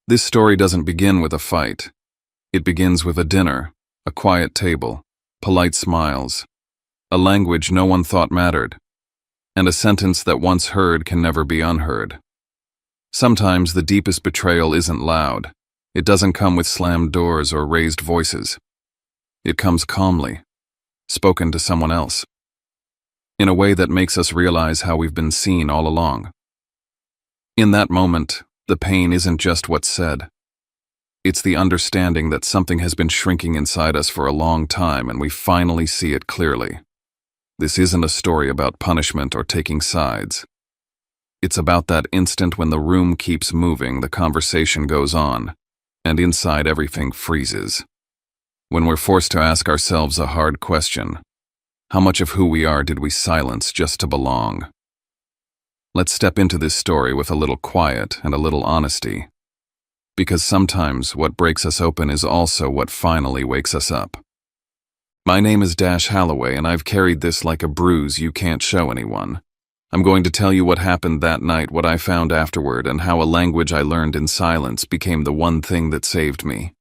This story doesn't begin with a fight. It begins with a dinner, a quiet table, polite smiles, a language no one thought mattered, and a sentence that once heard can never be unheard. Sometimes the deepest betrayal isn't loud. It doesn't come with slammed doors or raised voices. It comes calmly, spoken to someone else, in a way that makes us realize how we've been seen all along. In that moment, the pain isn't just what's said. It's the understanding that something has been shrinking inside us for a long time and we finally see it clearly. This isn't a story about punishment or taking sides. It's about that instant when the room keeps moving, the conversation goes on, and inside everything freezes. When we're forced to ask ourselves a hard question: how much of who we are did we silence just to belong? Let's step into this story with a little quiet and a little honesty. Because sometimes what breaks us open is also what finally wakes us up. My name is Dash Holloway, and I've carried this like a bruise you can't show anyone. I'm going to tell you what happened that night, what I found afterward, and how a language I learned in silence became the one thing that saved me.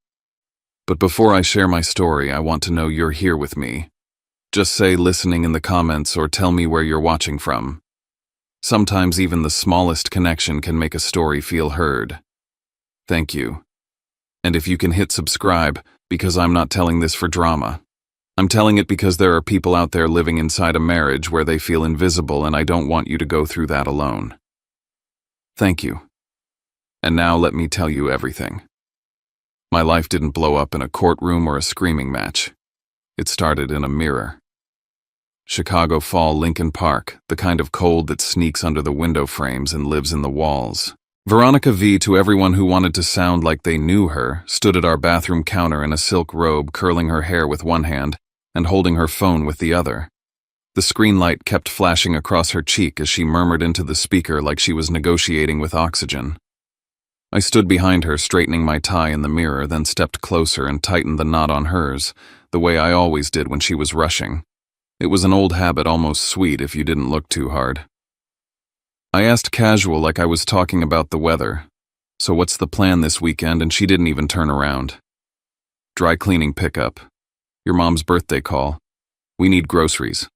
But before I share my story, I want to know you're here with me. Just say listening in the comments or tell me where you're watching from. Sometimes even the smallest connection can make a story feel heard. Thank you. And if you can hit subscribe, because I'm not telling this for drama. I'm telling it because there are people out there living inside a marriage where they feel invisible, and I don't want you to go through that alone. Thank you. And now let me tell you everything. My life didn't blow up in a courtroom or a screaming match. It started in a mirror. Chicago Fall, Lincoln Park, the kind of cold that sneaks under the window frames and lives in the walls. Veronica V, to everyone who wanted to sound like they knew her, stood at our bathroom counter in a silk robe, curling her hair with one hand and holding her phone with the other. The screen light kept flashing across her cheek as she murmured into the speaker like she was negotiating with oxygen. I stood behind her, straightening my tie in the mirror, then stepped closer and tightened the knot on hers, the way I always did when she was rushing. It was an old habit, almost sweet if you didn't look too hard. I asked casual, like I was talking about the weather. So what's the plan this weekend? And she didn't even turn around. Dry cleaning pickup. Your mom's birthday call. We need groceries.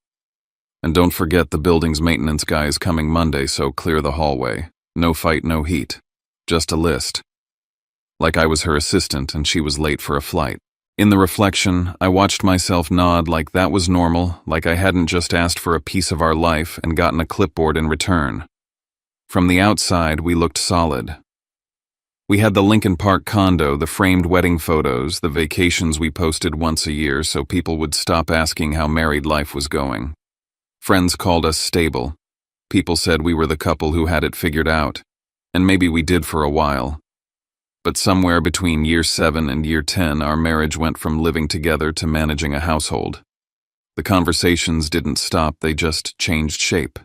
And don't forget the building's maintenance guy is coming Monday, so clear the hallway. No fight, no heat. Just a list. Like I was her assistant and she was late for a flight. In the reflection, I watched myself nod like that was normal, like I hadn't just asked for a piece of our life and gotten a clipboard in return. From the outside, we looked solid. We had the Lincoln Park condo, the framed wedding photos, the vacations we posted once a year so people would stop asking how married life was going. Friends called us stable. People said we were the couple who had it figured out, and maybe we did for a while. But somewhere between year 7 and year 10, our marriage went from living together to managing a household. The conversations didn't stop, they just changed shape.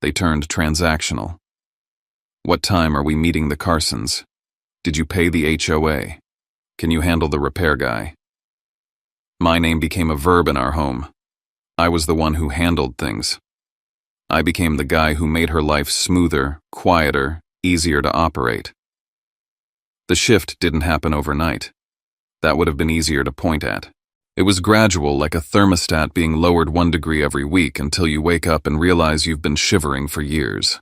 They turned transactional. What time are we meeting the Carsons? Did you pay the HOA? Can you handle the repair guy? My name became a verb in our home. I was the one who handled things. I became the guy who made her life smoother, quieter, easier to operate. The shift didn't happen overnight. That would have been easier to point at. It was gradual, like a thermostat being lowered 1 degree every week until you wake up and realize you've been shivering for years.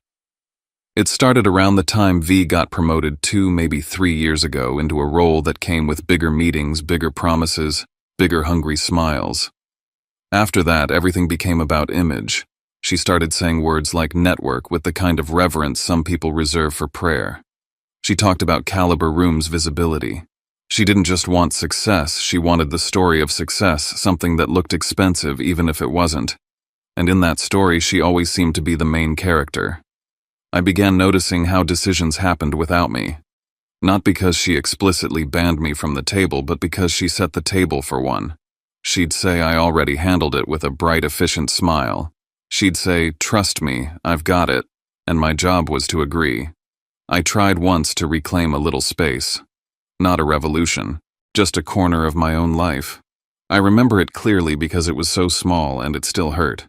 It started around the time V got promoted 2, maybe 3 years ago into a role that came with bigger meetings, bigger promises, bigger hungry smiles. After that, everything became about image. She started saying words like network with the kind of reverence some people reserve for prayer. She talked about caliber room's visibility. She didn't just want success, she wanted the story of success, something that looked expensive even if it wasn't. And in that story, she always seemed to be the main character. I began noticing how decisions happened without me. Not because she explicitly banned me from the table, but because she set the table for one. She'd say I already handled it with a bright, efficient smile. She'd say, "Trust me, I've got it," and my job was to agree. I tried once to reclaim a little space. Not a revolution, just a corner of my own life. I remember it clearly because it was so small and it still hurt.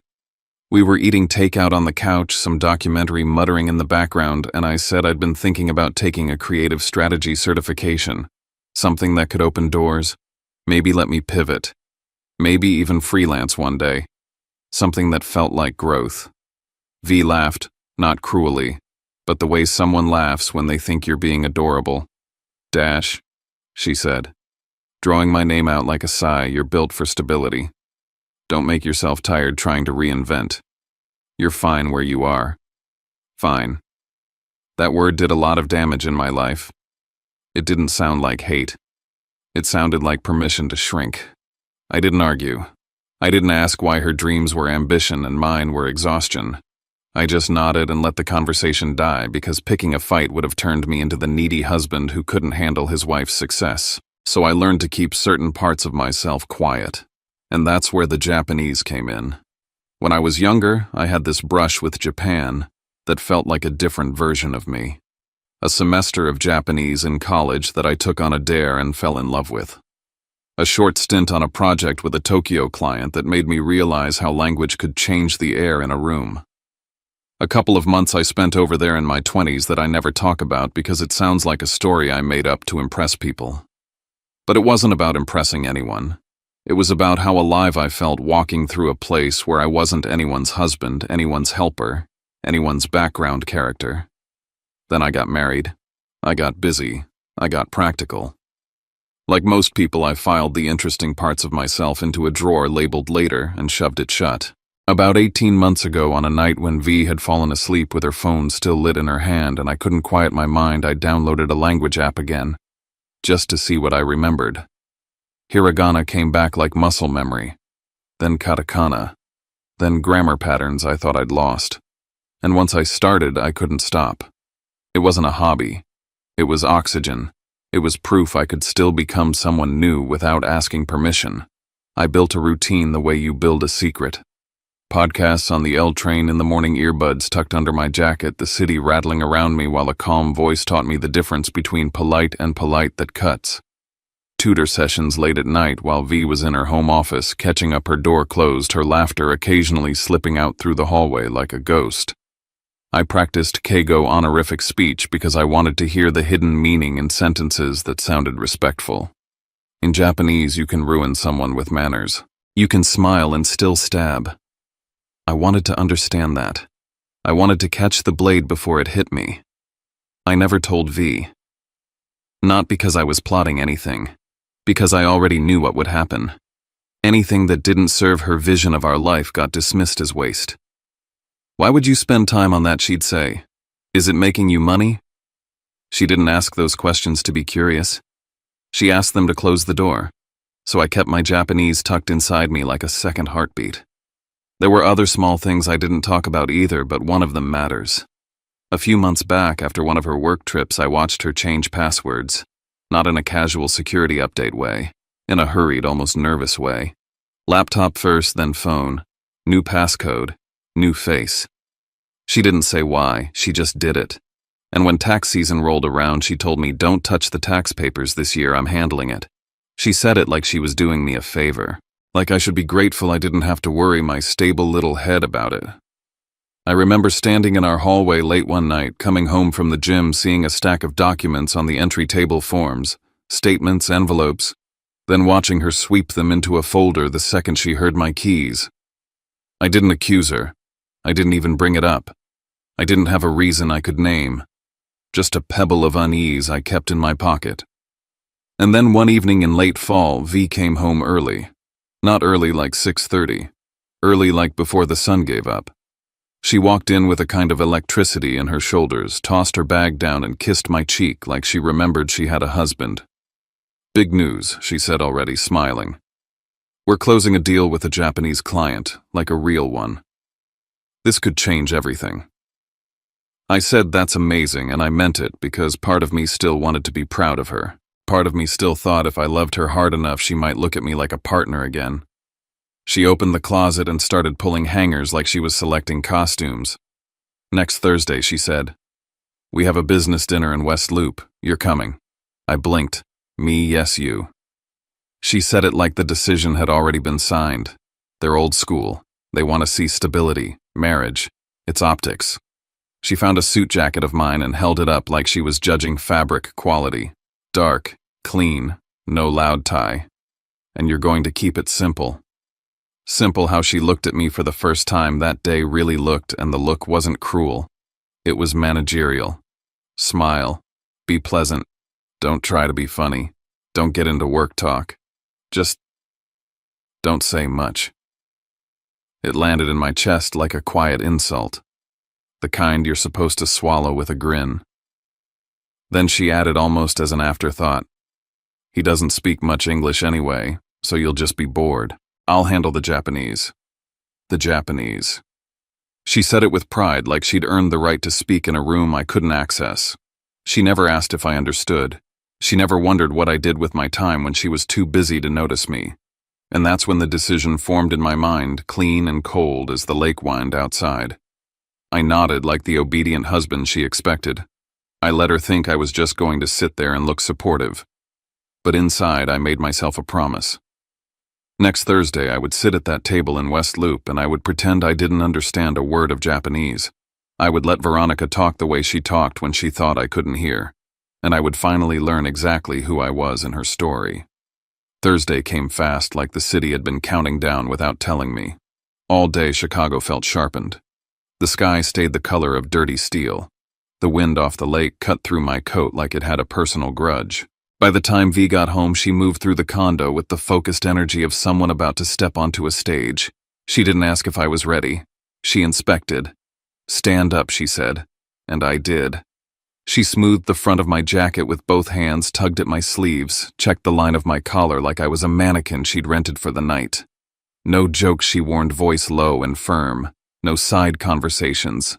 We were eating takeout on the couch, some documentary muttering in the background, and I said I'd been thinking about taking a creative strategy certification, something that could open doors, maybe let me pivot, maybe even freelance one day, something that felt like growth. V laughed, not cruelly, but the way someone laughs when they think you're being adorable. Dash, she said, drawing my name out like a sigh. You're built for stability. Don't make yourself tired trying to reinvent. You're fine where you are. Fine. That word did a lot of damage in my life. It didn't sound like hate. It sounded like permission to shrink. I didn't argue. I didn't ask why her dreams were ambition and mine were exhaustion. I just nodded and let the conversation die because picking a fight would have turned me into the needy husband who couldn't handle his wife's success. So I learned to keep certain parts of myself quiet. And that's where the Japanese came in. When I was younger, I had this brush with Japan that felt like a different version of me. A semester of Japanese in college that I took on a dare and fell in love with. A short stint on a project with a Tokyo client that made me realize how language could change the air in a room. A couple of months I spent over there in my 20s that I never talk about because it sounds like a story I made up to impress people. But it wasn't about impressing anyone. It was about how alive I felt walking through a place where I wasn't anyone's husband, anyone's helper, anyone's background character. Then I got married. I got busy. I got practical. Like most people, I filed the interesting parts of myself into a drawer labeled later and shoved it shut. About 18 months ago, on a night when V had fallen asleep with her phone still lit in her hand and I couldn't quiet my mind, I downloaded a language app again, just to see what I remembered. Hiragana came back like muscle memory, then katakana, then grammar patterns I thought I'd lost. And once I started, I couldn't stop. It wasn't a hobby. It was oxygen. It was proof I could still become someone new without asking permission. I built a routine the way you build a secret. Podcasts on the L train in the morning, earbuds tucked under my jacket, the city rattling around me while a calm voice taught me the difference between polite and polite that cuts. Tutor sessions late at night while V was in her home office, catching up her door closed, her laughter occasionally slipping out through the hallway like a ghost. I practiced Keigo honorific speech because I wanted to hear the hidden meaning in sentences that sounded respectful. In Japanese, you can ruin someone with manners. You can smile and still stab. I wanted to understand that. I wanted to catch the blade before it hit me. I never told V. Not because I was plotting anything, because I already knew what would happen. Anything that didn't serve her vision of our life got dismissed as waste. Why would you spend time on that, she'd say. Is it making you money? She didn't ask those questions to be curious. She asked them to close the door, so I kept my Japanese tucked inside me like a second heartbeat. There were other small things I didn't talk about either, but one of them matters. A few months back, after one of her work trips, I watched her change passwords, not in a casual security update way, in a hurried, almost nervous way. Laptop first, then phone, new passcode, new face. She didn't say why, she just did it. And when tax season rolled around, she told me, "Don't touch the tax papers this year, I'm handling it." She said it like she was doing me a favor. Like I should be grateful I didn't have to worry my stable little head about it. I remember standing in our hallway late one night, coming home from the gym, seeing a stack of documents on the entry table forms, statements, envelopes, then watching her sweep them into a folder the second she heard my keys. I didn't accuse her. I didn't even bring it up. I didn't have a reason I could name. Just a pebble of unease I kept in my pocket. And then one evening in late fall, V came home early. Not early like 6:30, early like before the sun gave up. She walked in with a kind of electricity in her shoulders, tossed her bag down and kissed my cheek like she remembered she had a husband. "Big news," she said already, smiling. "We're closing a deal with a Japanese client, like a real one. This could change everything." I said that's amazing, and I meant it because part of me still wanted to be proud of her. Part of me still thought if I loved her hard enough, she might look at me like a partner again. She opened the closet and started pulling hangers like she was selecting costumes. "Next Thursday," she said. "We have a business dinner in West Loop. You're coming." I blinked. "Me, yes, you." She said it like the decision had already been signed. They're old school. They want to see stability, marriage. It's optics. She found a suit jacket of mine and held it up like she was judging fabric quality. Dark, clean, no loud tie. And you're going to keep it simple. Simple how she looked at me for the first time that day really looked, and the look wasn't cruel. It was managerial. Smile. Be pleasant. Don't try to be funny. Don't get into work talk. Just don't say much. It landed in my chest like a quiet insult. The kind you're supposed to swallow with a grin. Then she added almost as an afterthought, "He doesn't speak much English anyway, so you'll just be bored. I'll handle the Japanese." The Japanese. She said it with pride, like she'd earned the right to speak in a room I couldn't access. She never asked if I understood. She never wondered what I did with my time when she was too busy to notice me. And that's when the decision formed in my mind, clean and cold as the lake wind outside. I nodded like the obedient husband she expected. I let her think I was just going to sit there and look supportive. But inside, I made myself a promise. Next Thursday, I would sit at that table in West Loop and I would pretend I didn't understand a word of Japanese. I would let Veronica talk the way she talked when she thought I couldn't hear. And I would finally learn exactly who I was in her story. Thursday came fast, like the city had been counting down without telling me. All day, Chicago felt sharpened. The sky stayed the color of dirty steel. The wind off the lake cut through my coat like it had a personal grudge. By the time V got home, she moved through the condo with the focused energy of someone about to step onto a stage. She didn't ask if I was ready. She inspected. "Stand up," she said. And I did. She smoothed the front of my jacket with both hands, tugged at my sleeves, checked the line of my collar like I was a mannequin she'd rented for the night. No jokes, she warned, voice low and firm. No side conversations.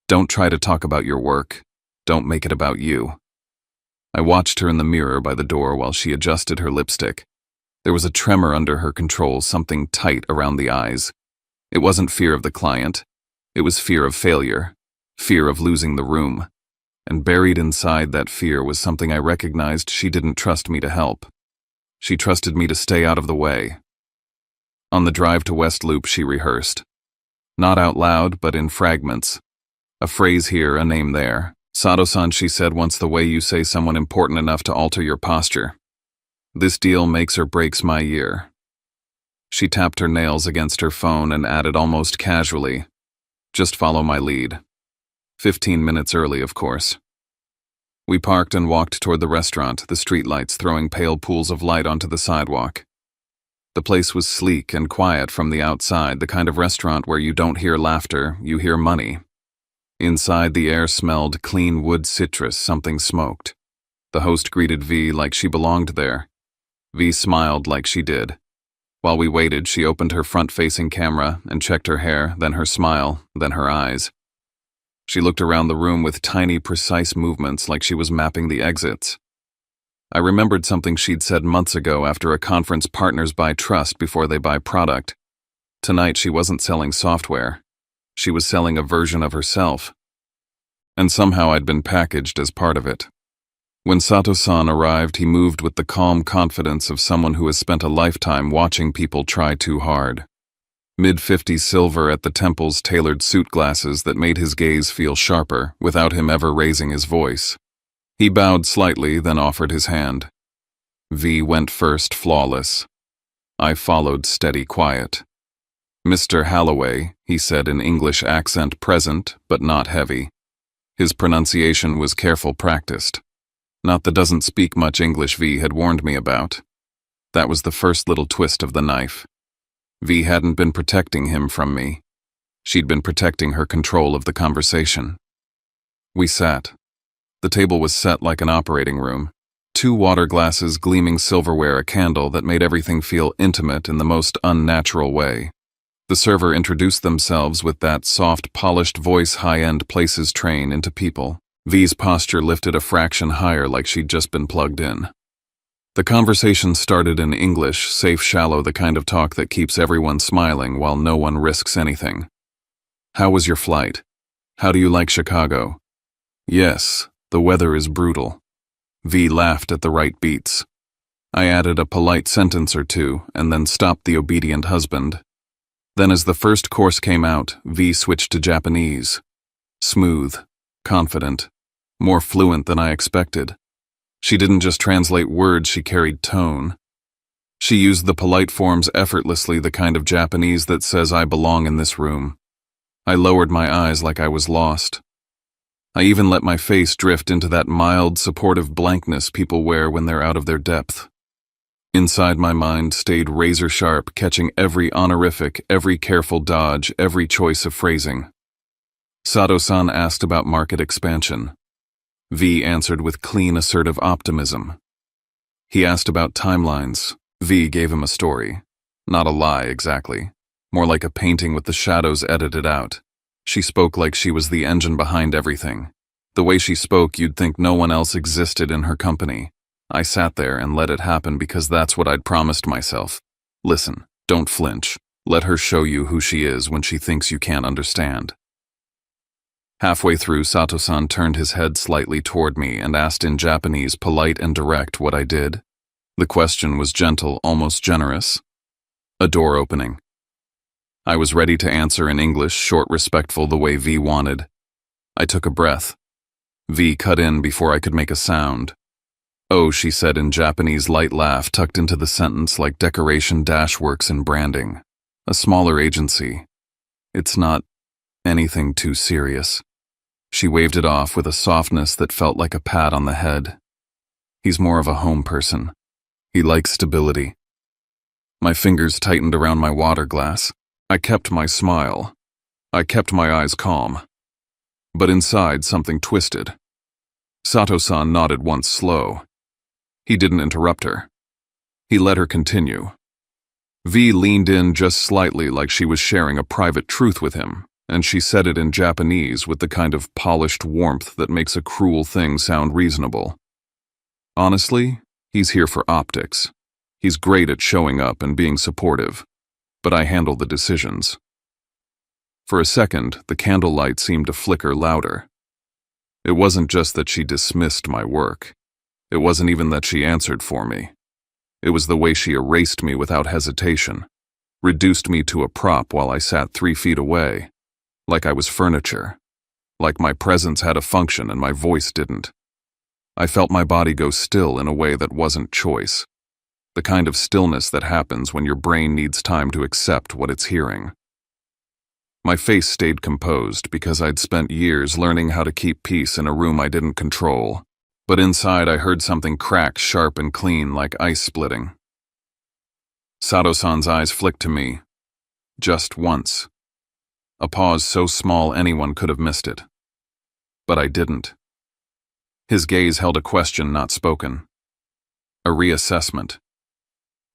Don't try to talk about your work. Don't make it about you. I watched her in the mirror by the door while she adjusted her lipstick. There was a tremor under her control, something tight around the eyes. It wasn't fear of the client. It was fear of failure. Fear of losing the room. And buried inside that fear was something I recognized: she didn't trust me to help. She trusted me to stay out of the way. On the drive to West Loop, she rehearsed. Not out loud, but in fragments. A phrase here, a name there. "Sato-san," she said once, "the way you say someone important enough to alter your posture. This deal makes or breaks my year." She tapped her nails against her phone and added almost casually, "Just follow my lead." 15 minutes early, of course. We parked and walked toward the restaurant, the streetlights throwing pale pools of light onto the sidewalk. The place was sleek and quiet from the outside, the kind of restaurant where you don't hear laughter, you hear money. Inside, the air smelled clean wood citrus, something smoked. The host greeted V like she belonged there. V smiled like she did. While we waited, she opened her front-facing camera and checked her hair, then her smile, then her eyes. She looked around the room with tiny, precise movements like she was mapping the exits. I remembered something she'd said months ago after a conference: partners buy trust before they buy product. Tonight, she wasn't selling software. She was selling a version of herself. And somehow I'd been packaged as part of it. When Sato-san arrived, he moved with the calm confidence of someone who has spent a lifetime watching people try too hard. Mid-50s silver at the temples, tailored suit glasses that made his gaze feel sharper without him ever raising his voice. He bowed slightly, then offered his hand. V went first, flawless. I followed, steady, quiet. "Mr. Halloway," he said in English accent, present but not heavy. His pronunciation was careful, practiced. Not the doesn't speak much English V had warned me about. That was the first little twist of the knife. V hadn't been protecting him from me. She'd been protecting her control of the conversation. We sat. The table was set like an operating room. 2 water glasses, gleaming silverware, a candle that made everything feel intimate in the most unnatural way. The server introduced themselves with that soft, polished voice high-end places train into people. V's posture lifted a fraction higher like she'd just been plugged in. The conversation started in English, safe, shallow, the kind of talk that keeps everyone smiling while no one risks anything. "How was your flight? How do you like Chicago?" "Yes, the weather is brutal." V laughed at the right beats. I added a polite sentence or two and then stopped the obedient husband. Then as the first course came out, V switched to Japanese. Smooth, confident, more fluent than I expected. She didn't just translate words, she carried tone. She used the polite forms effortlessly, the kind of Japanese that says I belong in this room. I lowered my eyes like I was lost. I even let my face drift into that mild, supportive blankness people wear when they're out of their depth. Inside my mind stayed razor sharp, catching every honorific, every careful dodge, every choice of phrasing. Sato-san asked about market expansion. V answered with clean, assertive optimism. He asked about timelines. V gave him a story. Not a lie, exactly. More like a painting with the shadows edited out. She spoke like she was the engine behind everything. The way she spoke, you'd think no one else existed in her company. I sat there and let it happen because that's what I'd promised myself. Listen, don't flinch. Let her show you who she is when she thinks you can't understand. Halfway through, Sato-san turned his head slightly toward me and asked in Japanese, polite and direct, what I did. The question was gentle, almost generous. A door opening. I was ready to answer in English, short, respectful, the way V wanted. I took a breath. V cut in before I could make a sound. Oh, she said in Japanese, light laugh tucked into the sentence like decoration dashworks in branding. A smaller agency. It's not anything too serious. She waved it off with a softness that felt like a pat on the head. He's more of a home person. He likes stability. My fingers tightened around my water glass. I kept my smile. I kept my eyes calm. But inside, something twisted. Sato-san nodded once, slow. He didn't interrupt her. He let her continue. V leaned in just slightly, like she was sharing a private truth with him, and she said it in Japanese with the kind of polished warmth that makes a cruel thing sound reasonable. Honestly, he's here for optics. He's great at showing up and being supportive, but I handle the decisions. For a second, the candlelight seemed to flicker louder. It wasn't just that she dismissed my work. It wasn't even that she answered for me. It was the way she erased me without hesitation, reduced me to a prop while I sat 3 feet away, like I was furniture, like my presence had a function and my voice didn't. I felt my body go still in a way that wasn't choice, the kind of stillness that happens when your brain needs time to accept what it's hearing. My face stayed composed because I'd spent years learning how to keep peace in a room I didn't control. But inside I heard something crack sharp and clean like ice splitting. Sato-san's eyes flicked to me. Just once. A pause so small anyone could have missed it. But I didn't. His gaze held a question not spoken. A reassessment.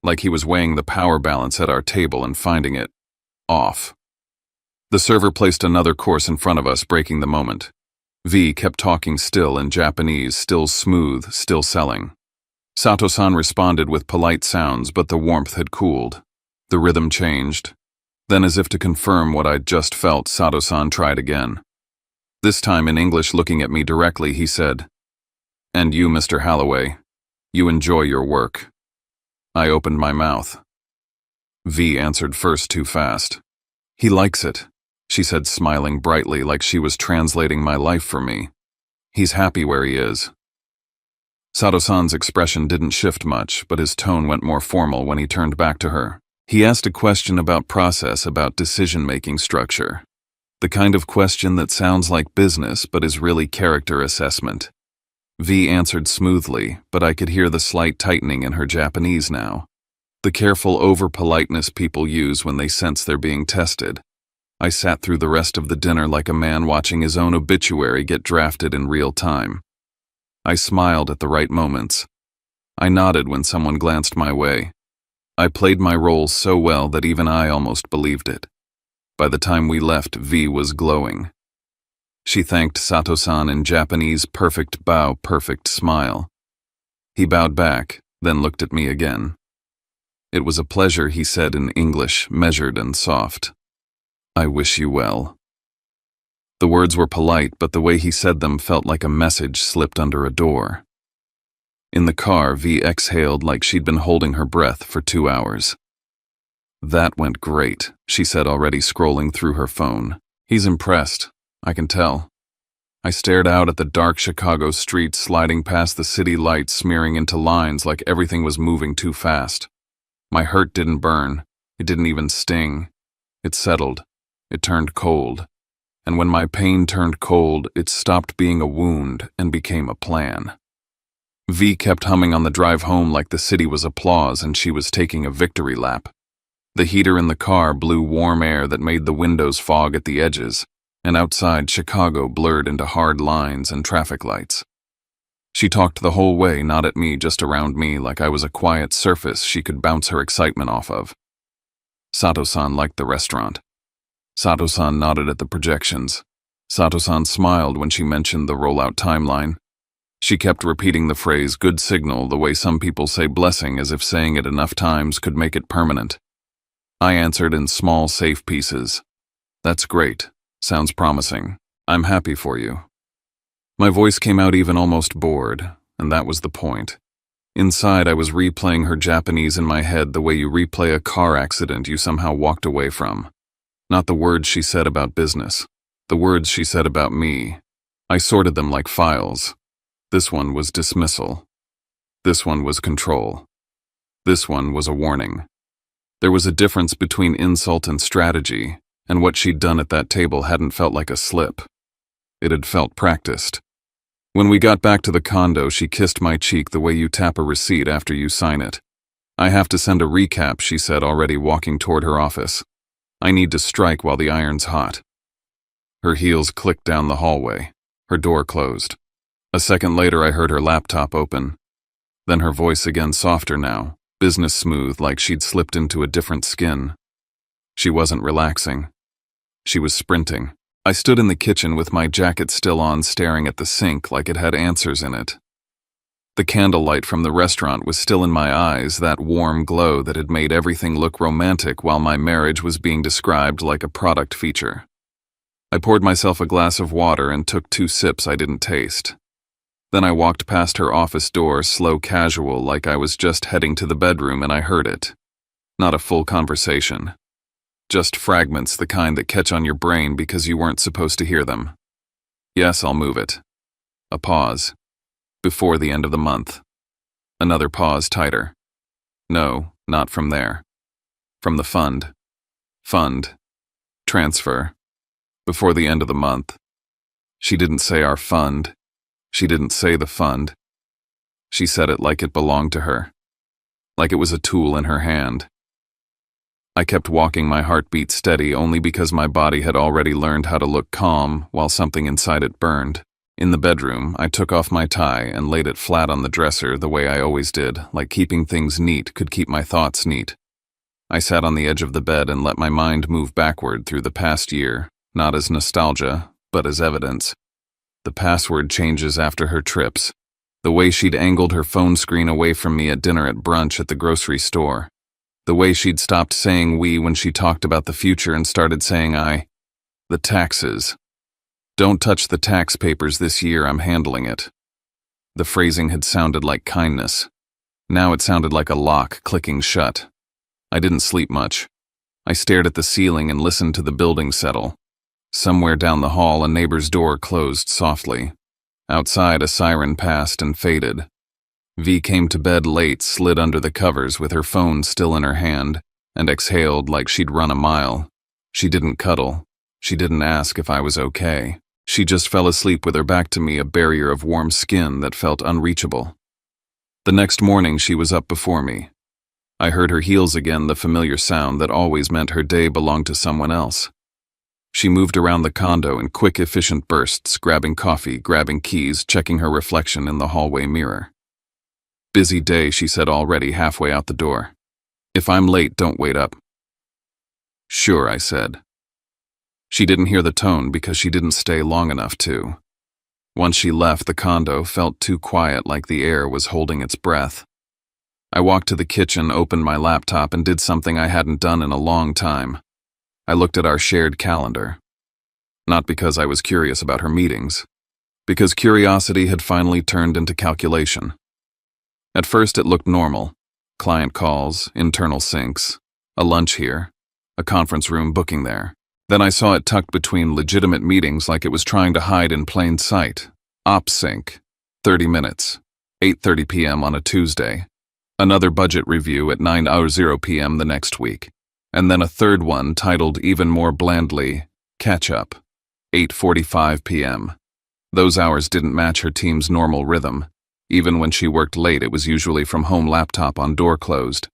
Like he was weighing the power balance at our table and finding it off. The server placed another course in front of us, breaking the moment. V kept talking still in Japanese, still smooth, still selling. Sato-san responded with polite sounds, but the warmth had cooled. The rhythm changed. Then, as if to confirm what I'd just felt, Sato-san tried again. This time in English, looking at me directly, he said, "And you, Mr. Holloway, you enjoy your work." I opened my mouth. V answered first too fast. "He likes it," she said, smiling brightly like she was translating my life for me. "He's happy where he is." Sato-san's expression didn't shift much, but his tone went more formal when he turned back to her. He asked a question about process, about decision-making structure. The kind of question that sounds like business but is really character assessment. V answered smoothly, but I could hear the slight tightening in her Japanese now. The careful over-politeness people use when they sense they're being tested. I sat through the rest of the dinner like a man watching his own obituary get drafted in real time. I smiled at the right moments. I nodded when someone glanced my way. I played my role so well that even I almost believed it. By the time we left, V was glowing. She thanked Sato-san in Japanese, perfect bow, perfect smile. He bowed back, then looked at me again. It was a pleasure, he said in English, measured and soft. "I wish you well." The words were polite, but the way he said them felt like a message slipped under a door. In the car, V exhaled like she'd been holding her breath for 2 hours. That went great, she said, already scrolling through her phone. He's impressed, I can tell. I stared out at the dark Chicago streets sliding past the city lights smearing into lines like everything was moving too fast. My hurt didn't burn. It didn't even sting. It settled. It turned cold. And when my pain turned cold, it stopped being a wound and became a plan. V kept humming on the drive home like the city was applause and she was taking a victory lap. The heater in the car blew warm air that made the windows fog at the edges, and outside Chicago blurred into hard lines and traffic lights. She talked the whole way, not at me, just around me, like I was a quiet surface she could bounce her excitement off of. Sato-san liked the restaurant. Sato-san nodded at the projections. Sato-san smiled when she mentioned the rollout timeline. She kept repeating the phrase, good signal, the way some people say blessing, as if saying it enough times could make it permanent. I answered in small, safe pieces. That's great. Sounds promising. I'm happy for you. My voice came out even almost bored, and that was the point. Inside, I was replaying her Japanese in my head the way you replay a car accident you somehow walked away from. Not the words she said about business. The words she said about me. I sorted them like files. This one was dismissal. This one was control. This one was a warning. There was a difference between insult and strategy, and what she'd done at that table hadn't felt like a slip. It had felt practiced. When we got back to the condo, she kissed my cheek the way you tap a receipt after you sign it. I have to send a recap, she said, already walking toward her office. I need to strike while the iron's hot. Her heels clicked down the hallway. Her door closed. A second later, I heard her laptop open. Then her voice again, softer now, business smooth, like she'd slipped into a different skin. She wasn't relaxing. She was sprinting. I stood in the kitchen with my jacket still on, staring at the sink like it had answers in it. The candlelight from the restaurant was still in my eyes, that warm glow that had made everything look romantic while my marriage was being described like a product feature. I poured myself a glass of water and took 2 sips I didn't taste. Then I walked past her office door, slow, casual, like I was just heading to the bedroom, and I heard it. Not a full conversation. Just fragments, the kind that catch on your brain because you weren't supposed to hear them. Yes, I'll move it. A pause. Before the end of the month. Another pause, tighter. No, not from there. From the fund. Fund. Transfer. Before the end of the month. She didn't say our fund. She didn't say the fund. She said it like it belonged to her. Like it was a tool in her hand. I kept walking, my heartbeat steady, only because my body had already learned how to look calm while something inside it burned. In the bedroom, I took off my tie and laid it flat on the dresser the way I always did, like keeping things neat could keep my thoughts neat. I sat on the edge of the bed and let my mind move backward through the past year, not as nostalgia, but as evidence. The password changes after her trips. The way she'd angled her phone screen away from me at dinner, at brunch, at the grocery store. The way she'd stopped saying we when she talked about the future and started saying I. The taxes. Don't touch the tax papers this year, I'm handling it. The phrasing had sounded like kindness. Now it sounded like a lock clicking shut. I didn't sleep much. I stared at the ceiling and listened to the building settle. Somewhere down the hall, a neighbor's door closed softly. Outside, a siren passed and faded. V came to bed late, slid under the covers with her phone still in her hand, and exhaled like she'd run a mile. She didn't cuddle. She didn't ask if I was okay. She just fell asleep with her back to me, a barrier of warm skin that felt unreachable. The next morning, she was up before me. I heard her heels again, the familiar sound that always meant her day belonged to someone else. She moved around the condo in quick, efficient bursts, grabbing coffee, grabbing keys, checking her reflection in the hallway mirror. Busy day, she said, already halfway out the door. If I'm late, don't wait up. Sure, I said. She didn't hear the tone because she didn't stay long enough to. Once she left, the condo felt too quiet, like the air was holding its breath. I walked to the kitchen, opened my laptop, and did something I hadn't done in a long time. I looked at our shared calendar. Not because I was curious about her meetings, because curiosity had finally turned into calculation. At first it looked normal. Client calls, internal syncs, A lunch here, a conference room booking there. Then I saw it tucked between legitimate meetings like it was trying to hide in plain sight. OpSync, 30 minutes, 8:30 p.m. on a Tuesday. Another budget review at 9:00 p.m. the next week. And then a third one titled even more blandly, Catch Up, 8:45 p.m. Those hours didn't match her team's normal rhythm. Even when she worked late, it was usually from home laptop on door closed.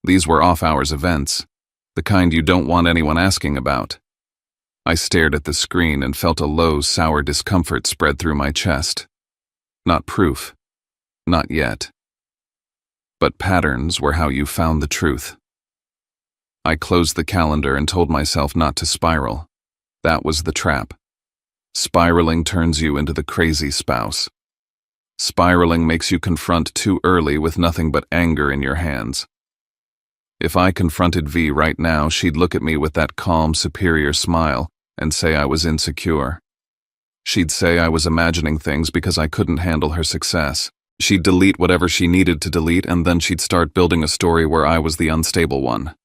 These were off-hours events, the kind you don't want anyone asking about. I stared at the screen and felt a low, sour discomfort spread through my chest. Not proof. Not yet. But patterns were how you found the truth. I closed the calendar and told myself not to spiral. That was the trap. Spiraling turns you into the crazy spouse. Spiraling makes you confront too early with nothing but anger in your hands. If I confronted V right now, she'd look at me with that calm, superior smile and say I was insecure. She'd say I was imagining things because I couldn't handle her success. She'd delete whatever she needed to delete, and then she'd start building a story where I was the unstable one.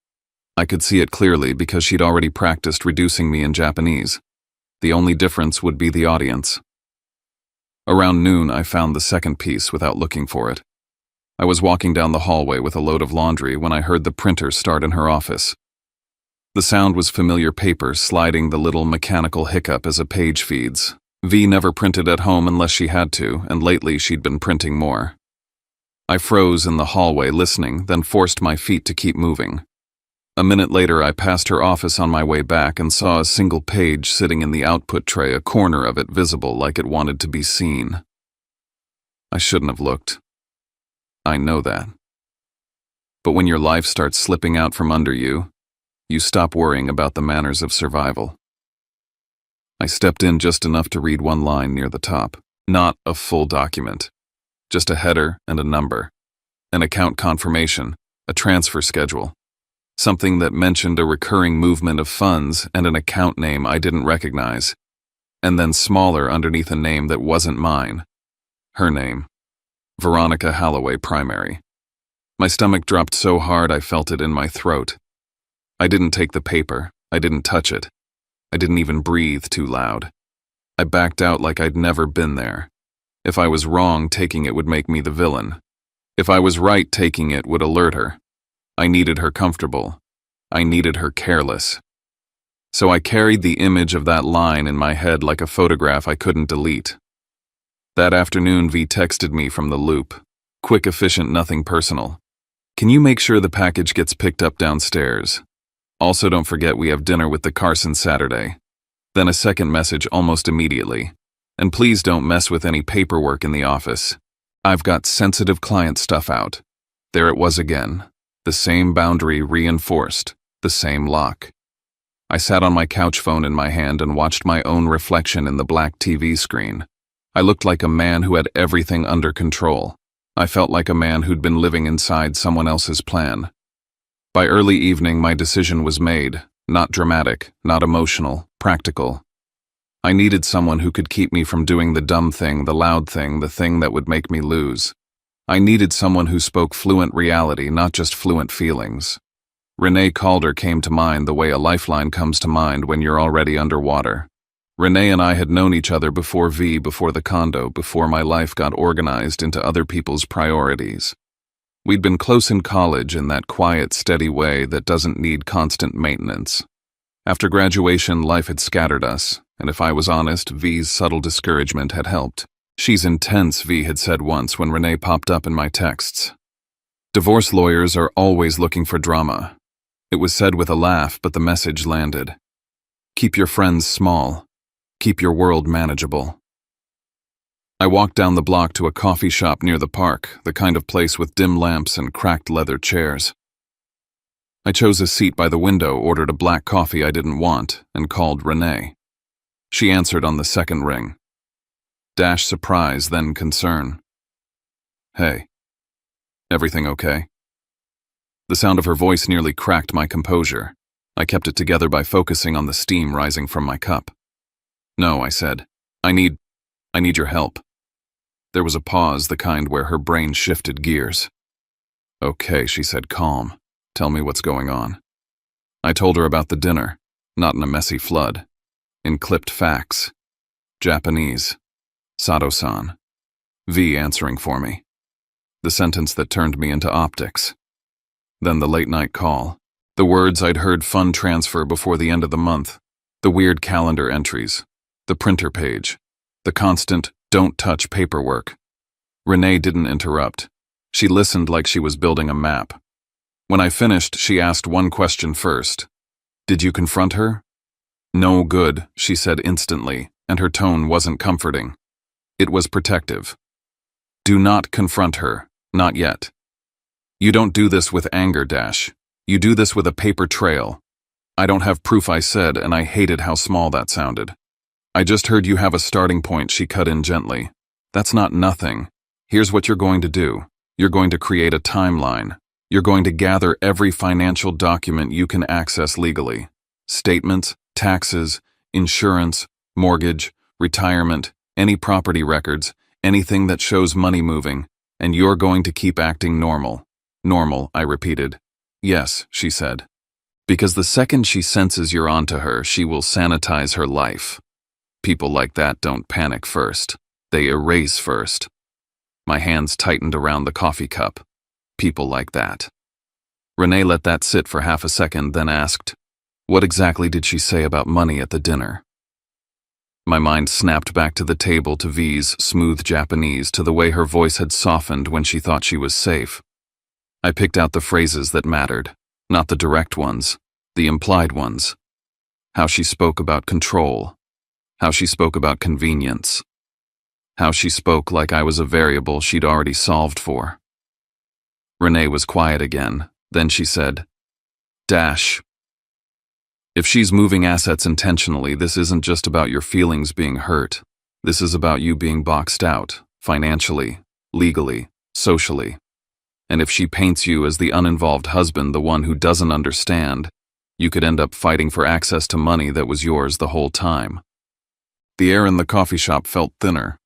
I could see it clearly because she'd already practiced reducing me in Japanese. The only difference would be the audience. Around noon, I found the second piece without looking for it. I was walking down the hallway with a load of laundry when I heard the printer start in her office. The sound was familiar paper sliding the little mechanical hiccup as a page feeds. V never printed at home unless she had to, and lately she'd been printing more. I froze in the hallway listening, then forced my feet to keep moving. A minute later, I passed her office on my way back and saw a single page sitting in the output tray, a corner of it visible like it wanted to be seen. I shouldn't have looked. I know that. But when your life starts slipping out from under you, you stop worrying about the manners of survival. I stepped in just enough to read one line near the top. Not a full document. Just a header and a number. An account confirmation, a transfer schedule. Something that mentioned a recurring movement of funds and an account name I didn't recognize. And then smaller underneath a name that wasn't mine. Her name. Veronica Holloway Primary. My stomach dropped so hard I felt it in my throat. I didn't take the paper. I didn't touch it. I didn't even breathe too loud. I backed out like I'd never been there. If I was wrong, taking it would make me the villain. If I was right, taking it would alert her. I needed her comfortable. I needed her careless. So I carried the image of that line in my head like a photograph I couldn't delete. That afternoon, V texted me from the loop. Quick, efficient, nothing personal. Can you make sure the package gets picked up downstairs? Also, don't forget we have dinner with the Carsons Saturday. Then a second message almost immediately. And please don't mess with any paperwork in the office. I've got sensitive client stuff out. There it was again. The same boundary reinforced, the same lock. I sat on my couch, phone in my hand, and watched my own reflection in the black TV screen. I looked like a man who had everything under control. I felt like a man who'd been living inside someone else's plan. By early evening, my decision was made. Not dramatic, not emotional, practical. I needed someone who could keep me from doing the dumb thing, the loud thing, the thing that would make me lose. I needed someone who spoke fluent reality, not just fluent feelings. Renee Calder came to mind the way a lifeline comes to mind when you're already underwater. Renee and I had known each other before V, before the condo, before my life got organized into other people's priorities. We'd been close in college in that quiet, steady way that doesn't need constant maintenance. After graduation, life had scattered us, and if I was honest, V's subtle discouragement had helped. She's intense, V had said once when Renee popped up in my texts. Divorce lawyers are always looking for drama. It was said with a laugh, but the message landed. Keep your friends small. Keep your world manageable. I walked down the block to a coffee shop near the park, the kind of place with dim lamps and cracked leather chairs. I chose a seat by the window, ordered a black coffee I didn't want, and called Renee. She answered on the second ring. Dash surprise, then concern. Hey. Everything okay? The sound of her voice nearly cracked my composure. I kept it together by focusing on the steam rising from my cup. No, I said. I need your help. There was a pause, the kind where her brain shifted gears. Okay, she said, calm. Tell me what's going on. I told her about the dinner, not in a messy flood. In clipped facts. Japanese. Sato-san. V answering for me. The sentence that turned me into optics. Then the late-night call. The words I'd heard fund transfer before the end of the month. The weird calendar entries. The printer page. The constant, don't touch paperwork. Renee didn't interrupt. She listened like she was building a map. When I finished, she asked one question first. Did you confront her? No good, she said instantly, and her tone wasn't comforting. It was protective. Do not confront her, not yet. You don't do this with anger, Dash. You do this with a paper trail. I don't have proof, I said, and I hated how small that sounded. I just heard you have a starting point, she cut in gently. That's not nothing. Here's what you're going to do. You're going to create a timeline. You're going to gather every financial document you can access legally. Statements, taxes, insurance, mortgage, retirement, any property records, anything that shows money moving, and you're going to keep acting normal. Normal, I repeated. Yes, she said. Because the second she senses you're onto her, she will sanitize her life. People like that don't panic first. They erase first. My hands tightened around the coffee cup. People like that. Renee let that sit for half a second, then asked, what exactly did she say about money at the dinner? My mind snapped back to the table, to V's smooth Japanese, to the way her voice had softened when she thought she was safe. I picked out the phrases that mattered, not the direct ones, the implied ones. How she spoke about control. How she spoke about convenience. How she spoke like I was a variable she'd already solved for. Renee was quiet again. Then she said, Dash. If she's moving assets intentionally, this isn't just about your feelings being hurt. This is about you being boxed out, financially, legally, socially. And if she paints you as the uninvolved husband, the one who doesn't understand, you could end up fighting for access to money that was yours the whole time. The air in the coffee shop felt thinner.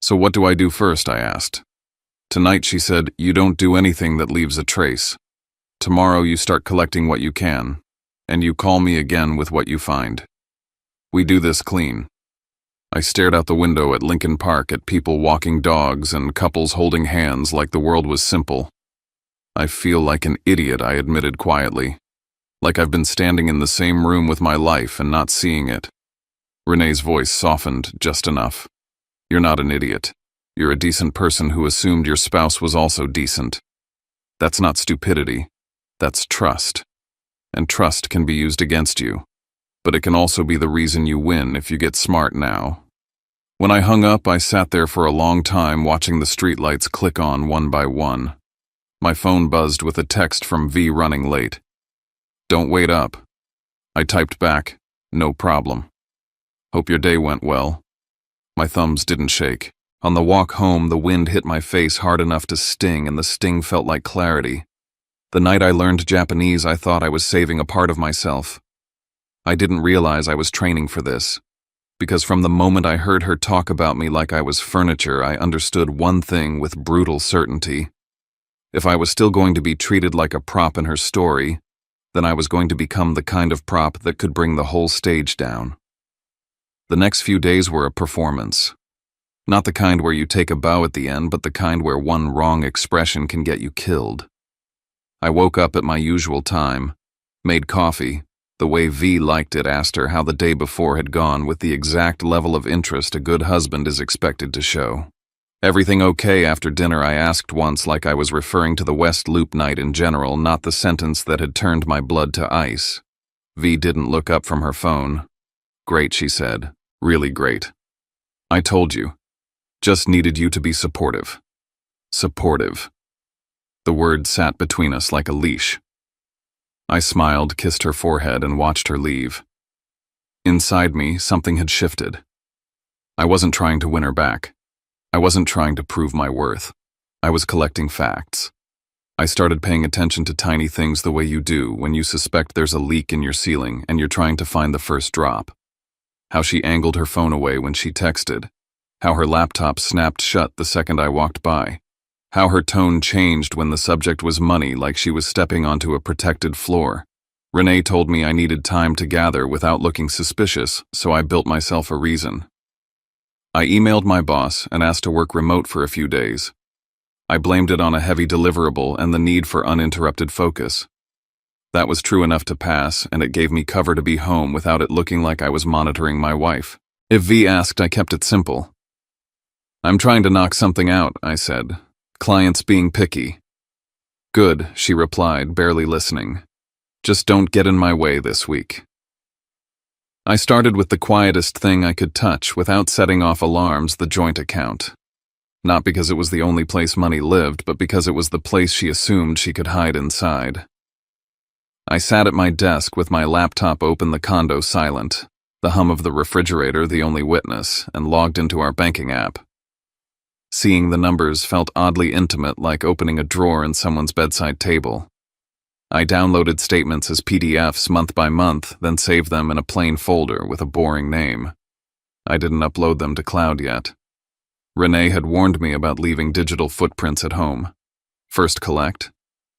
So what do I do first, I asked. Tonight, she said, you don't do anything that leaves a trace. Tomorrow you start collecting what you can, and you call me again with what you find. We do this clean. I stared out the window at Lincoln Park, at people walking dogs and couples holding hands like the world was simple. I feel like an idiot, I admitted quietly. Like I've been standing in the same room with my life and not seeing it. Renee's voice softened just enough. You're not an idiot. You're a decent person who assumed your spouse was also decent. That's not stupidity. That's trust. And trust can be used against you. But it can also be the reason you win if you get smart now. When I hung up, I sat there for a long time watching the streetlights click on one by one. My phone buzzed with a text from V running late. Don't wait up. I typed back, no problem. Hope your day went well. My thumbs didn't shake. On the walk home, the wind hit my face hard enough to sting, and the sting felt like clarity. The night I learned Japanese, I thought I was saving a part of myself. I didn't realize I was training for this, because from the moment I heard her talk about me like I was furniture, I understood one thing with brutal certainty. If I was still going to be treated like a prop in her story, then I was going to become the kind of prop that could bring the whole stage down. The next few days were a performance. Not the kind where you take a bow at the end, but the kind where one wrong expression can get you killed. I woke up at my usual time, made coffee, the way V liked it, asked her how the day before had gone with the exact level of interest a good husband is expected to show. Everything okay after dinner, I asked once, like I was referring to the West Loop night in general, not the sentence that had turned my blood to ice. V didn't look up from her phone. Great, she said. Really great. I told you. Just needed you to be supportive. Supportive. The word sat between us like a leash. I smiled, kissed her forehead, and watched her leave. Inside me, something had shifted. I wasn't trying to win her back. I wasn't trying to prove my worth. I was collecting facts. I started paying attention to tiny things the way you do when you suspect there's a leak in your ceiling and you're trying to find the first drop. How she angled her phone away when she texted. How her laptop snapped shut the second I walked by. How her tone changed when the subject was money, like she was stepping onto a protected floor. Renee told me I needed time to gather without looking suspicious, so I built myself a reason. I emailed my boss and asked to work remote for a few days. I blamed it on a heavy deliverable and the need for uninterrupted focus. That was true enough to pass, and it gave me cover to be home without it looking like I was monitoring my wife. If V asked, I kept it simple. "I'm trying to knock something out," I said. "Clients being picky." "Good," she replied, barely listening. "Just don't get in my way this week." I started with the quietest thing I could touch without setting off alarms, the joint account. Not because it was the only place money lived, but because it was the place she assumed she could hide inside. I sat at my desk with my laptop open, the condo silent, the hum of the refrigerator the only witness, and logged into our banking app. Seeing the numbers felt oddly intimate, like opening a drawer in someone's bedside table. I downloaded statements as PDFs month by month, then saved them in a plain folder with a boring name. I didn't upload them to cloud yet. Renee had warned me about leaving digital footprints at home. First collect,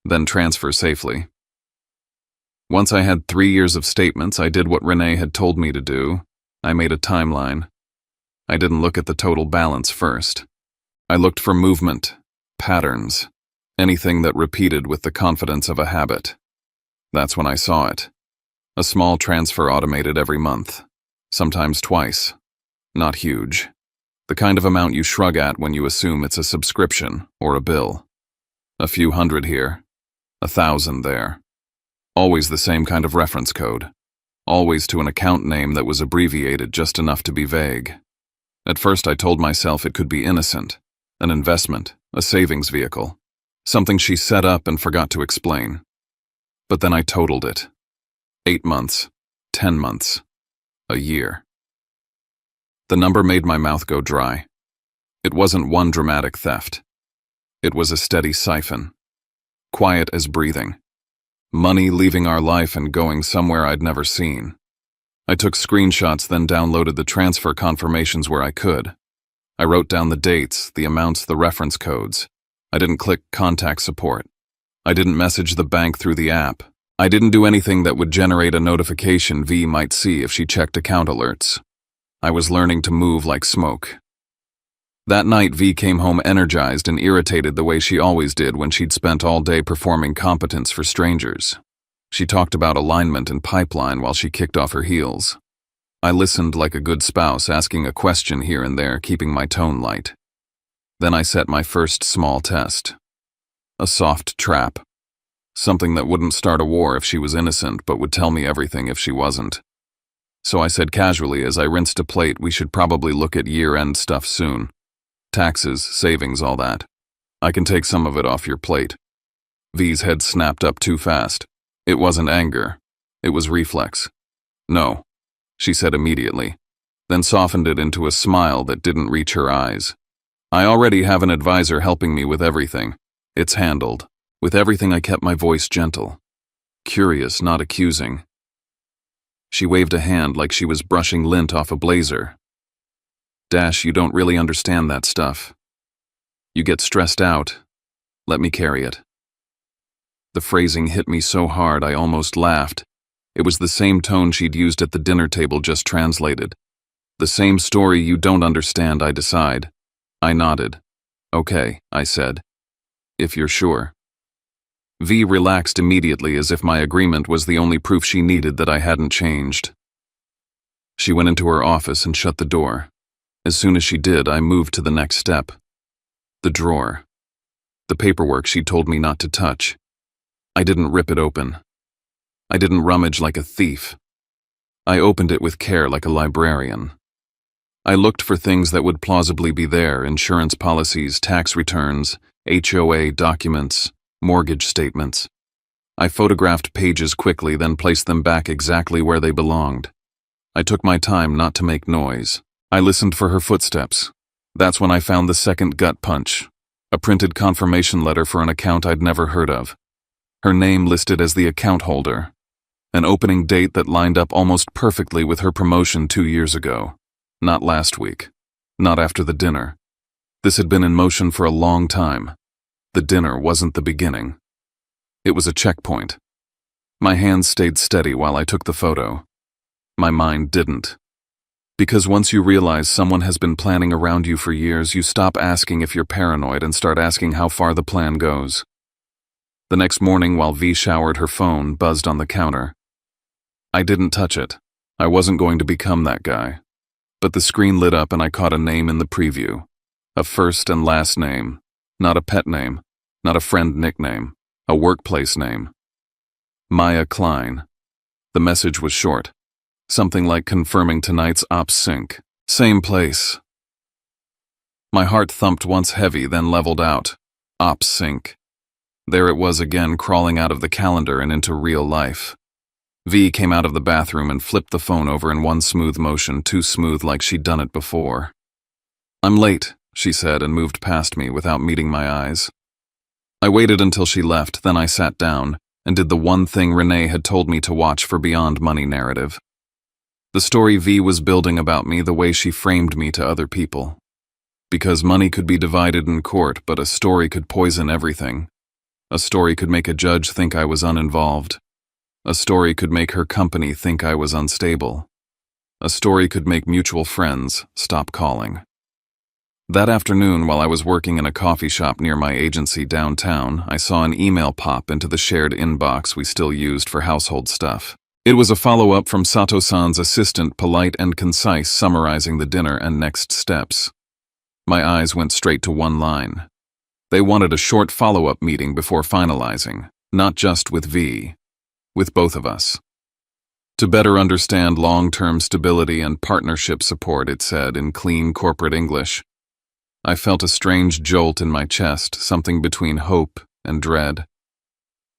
then transfer safely. Once I had 3 years of statements, I did what Renee had told me to do. I made a timeline. I didn't look at the total balance first. I looked for movement, patterns, anything that repeated with the confidence of a habit. That's when I saw it. A small transfer automated every month, sometimes twice. Not huge. The kind of amount you shrug at when you assume it's a subscription or a bill. A few hundred here, 1,000 there. Always the same kind of reference code. Always to an account name that was abbreviated just enough to be vague. At first I told myself it could be innocent, an investment, a savings vehicle. Something she set up and forgot to explain. But then I totaled it. 8 months, 10 months, a year. The number made my mouth go dry. It wasn't one dramatic theft. It was a steady siphon. Quiet as breathing. Money leaving our life and going somewhere I'd never seen. I took screenshots, then downloaded the transfer confirmations where I could. I wrote down the dates, the amounts, the reference codes. I didn't click contact support. I didn't message the bank through the app. I didn't do anything that would generate a notification V might see if she checked account alerts. I was learning to move like smoke. That night, V came home energized and irritated the way she always did when she'd spent all day performing competence for strangers. She talked about alignment and pipeline while she kicked off her heels. I listened like a good spouse, asking a question here and there, keeping my tone light. Then I set my first small test. A soft trap. Something that wouldn't start a war if she was innocent, but would tell me everything if she wasn't. So I said casually as I rinsed a plate, "We should probably look at year-end stuff soon. Taxes, savings, all that. I can take some of it off your plate." V's head snapped up too fast. It wasn't anger. It was reflex. "No," she said immediately, then softened it into a smile that didn't reach her eyes. "I already have an advisor helping me with everything. It's handled." With everything I kept my voice gentle. Curious, not accusing. She waved a hand like she was brushing lint off a blazer. "Dash, you don't really understand that stuff. You get stressed out. Let me carry it." The phrasing hit me so hard I almost laughed. It was the same tone she'd used at the dinner table, just translated. "The same story you don't understand, I decide." I nodded. "Okay," I said. "If you're sure." V relaxed immediately, as if my agreement was the only proof she needed that I hadn't changed. She went into her office and shut the door. As soon as she did, I moved to the next step. The drawer. The paperwork she told me not to touch. I didn't rip it open. I didn't rummage like a thief. I opened it with care like a librarian. I looked for things that would plausibly be there: insurance policies, tax returns, HOA documents, mortgage statements. I photographed pages quickly, then placed them back exactly where they belonged. I took my time not to make noise. I listened for her footsteps. That's when I found the second gut punch. A printed confirmation letter for an account I'd never heard of. Her name listed as the account holder. An opening date that lined up almost perfectly with her promotion 2 years ago. Not last week. Not after the dinner. This had been in motion for a long time. The dinner wasn't the beginning. It was a checkpoint. My hands stayed steady while I took the photo. My mind didn't. Because once you realize someone has been planning around you for years, you stop asking if you're paranoid and start asking how far the plan goes. The next morning, while V showered, her phone buzzed on the counter. I didn't touch it. I wasn't going to become that guy. But the screen lit up and I caught a name in the preview. A first and last name. Not a pet name. Not a friend nickname. A workplace name. Maya Klein. The message was short. Something like confirming tonight's ops sync. Same place. My heart thumped once heavy, then leveled out. Ops sync. There it was again, crawling out of the calendar and into real life. V came out of the bathroom and flipped the phone over in one smooth motion, too smooth like she'd done it before. "I'm late," she said, and moved past me without meeting my eyes. I waited until she left, then I sat down and did the one thing Renee had told me to watch for Beyond Money narrative. The story V was building about me, the way she framed me to other people. Because money could be divided in court, but a story could poison everything. A story could make a judge think I was uninvolved. A story could make her company think I was unstable. A story could make mutual friends stop calling. That afternoon, while I was working in a coffee shop near my agency downtown, I saw an email pop into the shared inbox we still used for household stuff. It was a follow-up from Sato-san's assistant, polite and concise, summarizing the dinner and next steps. My eyes went straight to one line. They wanted a short follow-up meeting before finalizing, not just with V, with both of us. To better understand long-term stability and partnership support, it said in clean corporate English. I felt a strange jolt in my chest, something between hope and dread.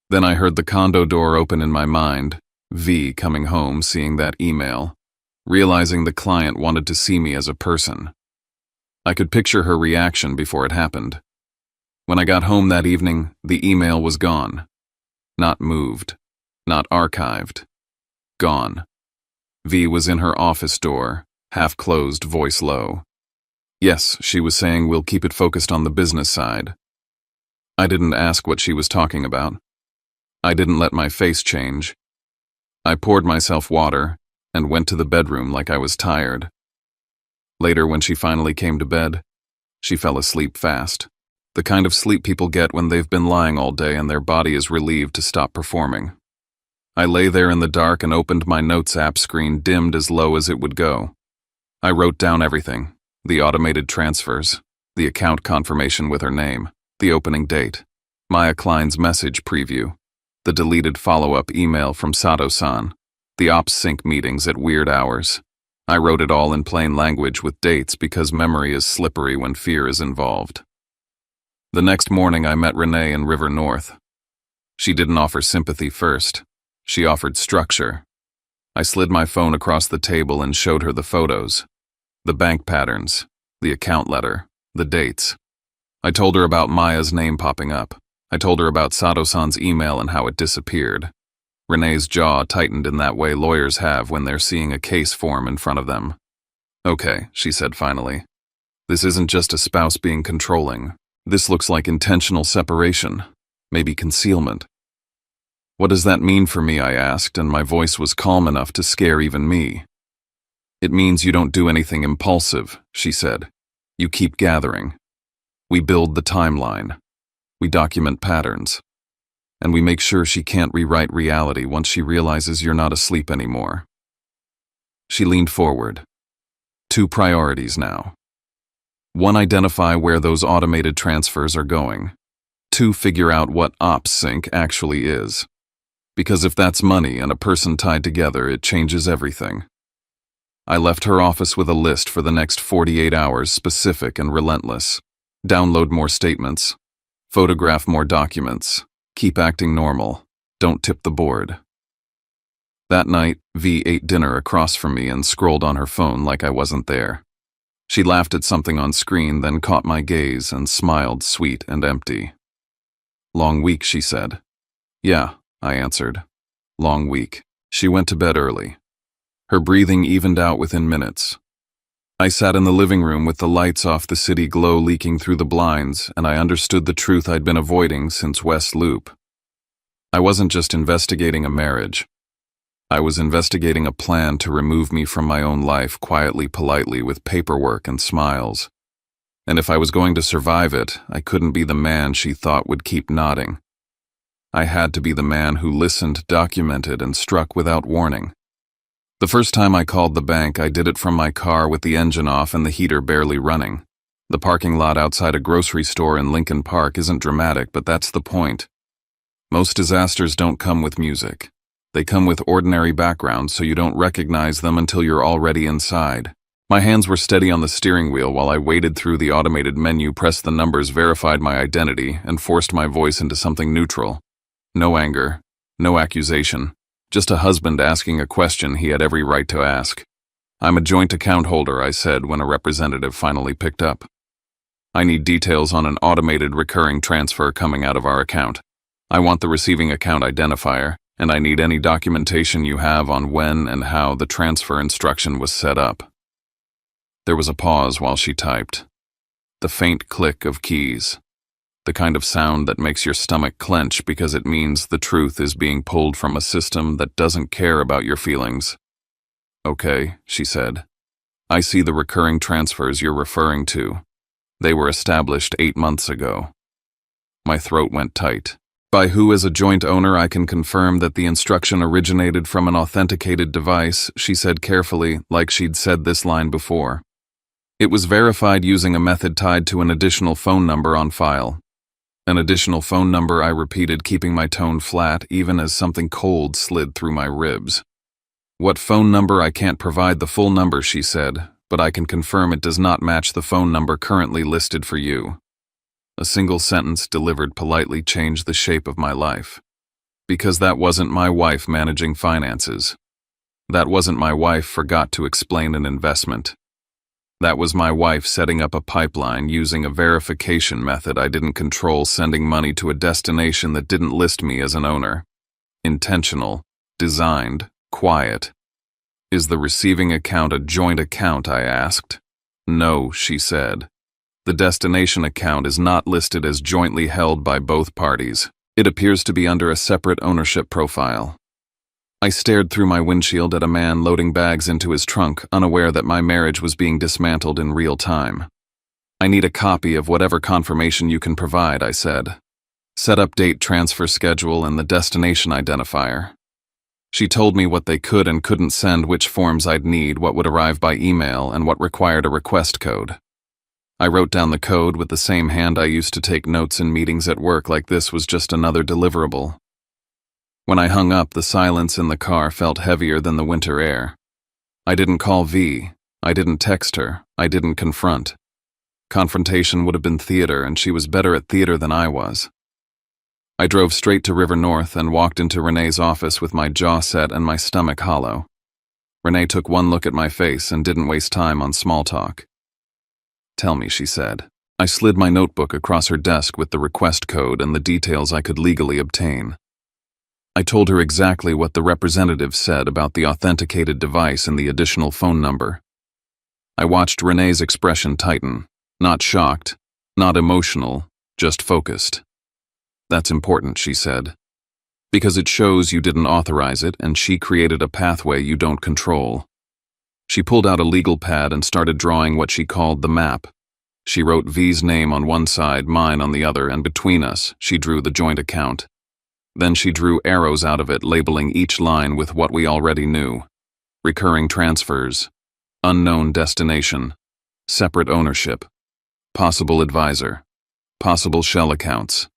Then I heard the condo door open in my mind, V coming home, seeing that email, realizing the client wanted to see me as a person. I could picture her reaction before it happened. When I got home that evening, the email was gone. Not moved. Not archived. Gone. V was in her office door, half closed, voice low. Yes, she was saying we'll keep it focused on the business side. I didn't ask what she was talking about. I didn't let my face change. I poured myself water and went to the bedroom like I was tired. Later, when she finally came to bed, she fell asleep fast. The kind of sleep people get when they've been lying all day and their body is relieved to stop performing. I lay there in the dark and opened my notes app, screen dimmed as low as it would go. I wrote down everything: the automated transfers, the account confirmation with her name, the opening date, Maya Klein's message preview, the deleted follow-up email from Sato-san, the ops sync meetings at weird hours. I wrote it all in plain language with dates because memory is slippery when fear is involved. The next morning I met Renee in River North. She didn't offer sympathy first. She offered structure. I slid my phone across the table and showed her the photos, the bank patterns, the account letter, the dates. I told her about Maya's name popping up. I told her about Sato-san's email and how it disappeared. Renee's jaw tightened in that way lawyers have when they're seeing a case form in front of them. "Okay," she said finally. "This isn't just a spouse being controlling. This looks like intentional separation, maybe concealment." "What does that mean for me?" I asked, and my voice was calm enough to scare even me. "It means you don't do anything impulsive," she said. "You keep gathering. We build the timeline. We document patterns. And we make sure she can't rewrite reality once she realizes you're not asleep anymore." She leaned forward. "Two priorities now. One, identify where those automated transfers are going. Two, figure out what ops sync actually is. Because if that's money and a person tied together, it changes everything." I left her office with a list for the next 48 hours, specific and relentless. Download more statements. Photograph more documents. Keep acting normal. Don't tip the board. That night, V ate dinner across from me and scrolled on her phone like I wasn't there. She laughed at something on screen, then caught my gaze and smiled, sweet and empty. "Long week," she said. "Yeah," I answered. "Long week." She went to bed early. Her breathing evened out within minutes. I sat in the living room with the lights off, the city glow leaking through the blinds, and I understood the truth I'd been avoiding since West Loop. I wasn't just investigating a marriage. I was investigating a plan to remove me from my own life quietly, politely, with paperwork and smiles. And if I was going to survive it, I couldn't be the man she thought would keep nodding. I had to be the man who listened, documented, and struck without warning. The first time I called the bank, I did it from my car with the engine off and the heater barely running. The parking lot outside a grocery store in Lincoln Park isn't dramatic, but that's the point. Most disasters don't come with music. They come with ordinary backgrounds, so you don't recognize them until you're already inside. My hands were steady on the steering wheel while I waded through the automated menu, pressed the numbers, verified my identity, and forced my voice into something neutral. No anger, no accusation, just a husband asking a question he had every right to ask. "I'm a joint account holder," I said when a representative finally picked up. "I need details on an automated recurring transfer coming out of our account. I want the receiving account identifier, and I need any documentation you have on when and how the transfer instruction was set up." There was a pause while she typed. The faint click of keys. The kind of sound that makes your stomach clench because it means the truth is being pulled from a system that doesn't care about your feelings. "Okay," she said. "I see the recurring transfers you're referring to. They were established 8 months ago." My throat went tight. "By who as a joint owner I can confirm that the instruction originated from an authenticated device," she said carefully, like she'd said this line before. "It was verified using a method tied to an additional phone number on file." "An additional phone number," I repeated, keeping my tone flat even as something cold slid through my ribs. "What phone number? I can't provide the full number," she said, "but I can confirm it does not match the phone number currently listed for you." A single sentence delivered politely changed the shape of my life. Because that wasn't my wife managing finances. That wasn't my wife forgot to explain an investment. That was my wife setting up a pipeline using a verification method I didn't control, sending money to a destination that didn't list me as an owner. Intentional, designed, quiet. "Is the receiving account a joint account?" I asked. "No," she said. "The destination account is not listed as jointly held by both parties. It appears to be under a separate ownership profile." I stared through my windshield at a man loading bags into his trunk, unaware that my marriage was being dismantled in real time. "I need a copy of whatever confirmation you can provide," I said. "Set up date, transfer schedule, and the destination identifier." She told me what they could and couldn't send, which forms I'd need, what would arrive by email, and what required a request code. I wrote down the code with the same hand I used to take notes in meetings at work, like this was just another deliverable. When I hung up, the silence in the car felt heavier than the winter air. I didn't call V. I didn't text her. I didn't confront. Confrontation would have been theater, and she was better at theater than I was. I drove straight to River North and walked into Renee's office with my jaw set and my stomach hollow. Renee took one look at my face and didn't waste time on small talk. "Tell me," she said. I slid my notebook across her desk with the request code and the details I could legally obtain. I told her exactly what the representative said about the authenticated device and the additional phone number. I watched Renee's expression tighten, not shocked, not emotional, just focused. "That's important," she said, "because it shows you didn't authorize it and she created a pathway you don't control." She pulled out a legal pad and started drawing what she called the map. She wrote V's name on one side, mine on the other, and between us, she drew the joint account. Then she drew arrows out of it, labeling each line with what we already knew. Recurring transfers, unknown destination, separate ownership, possible advisor, possible shell accounts.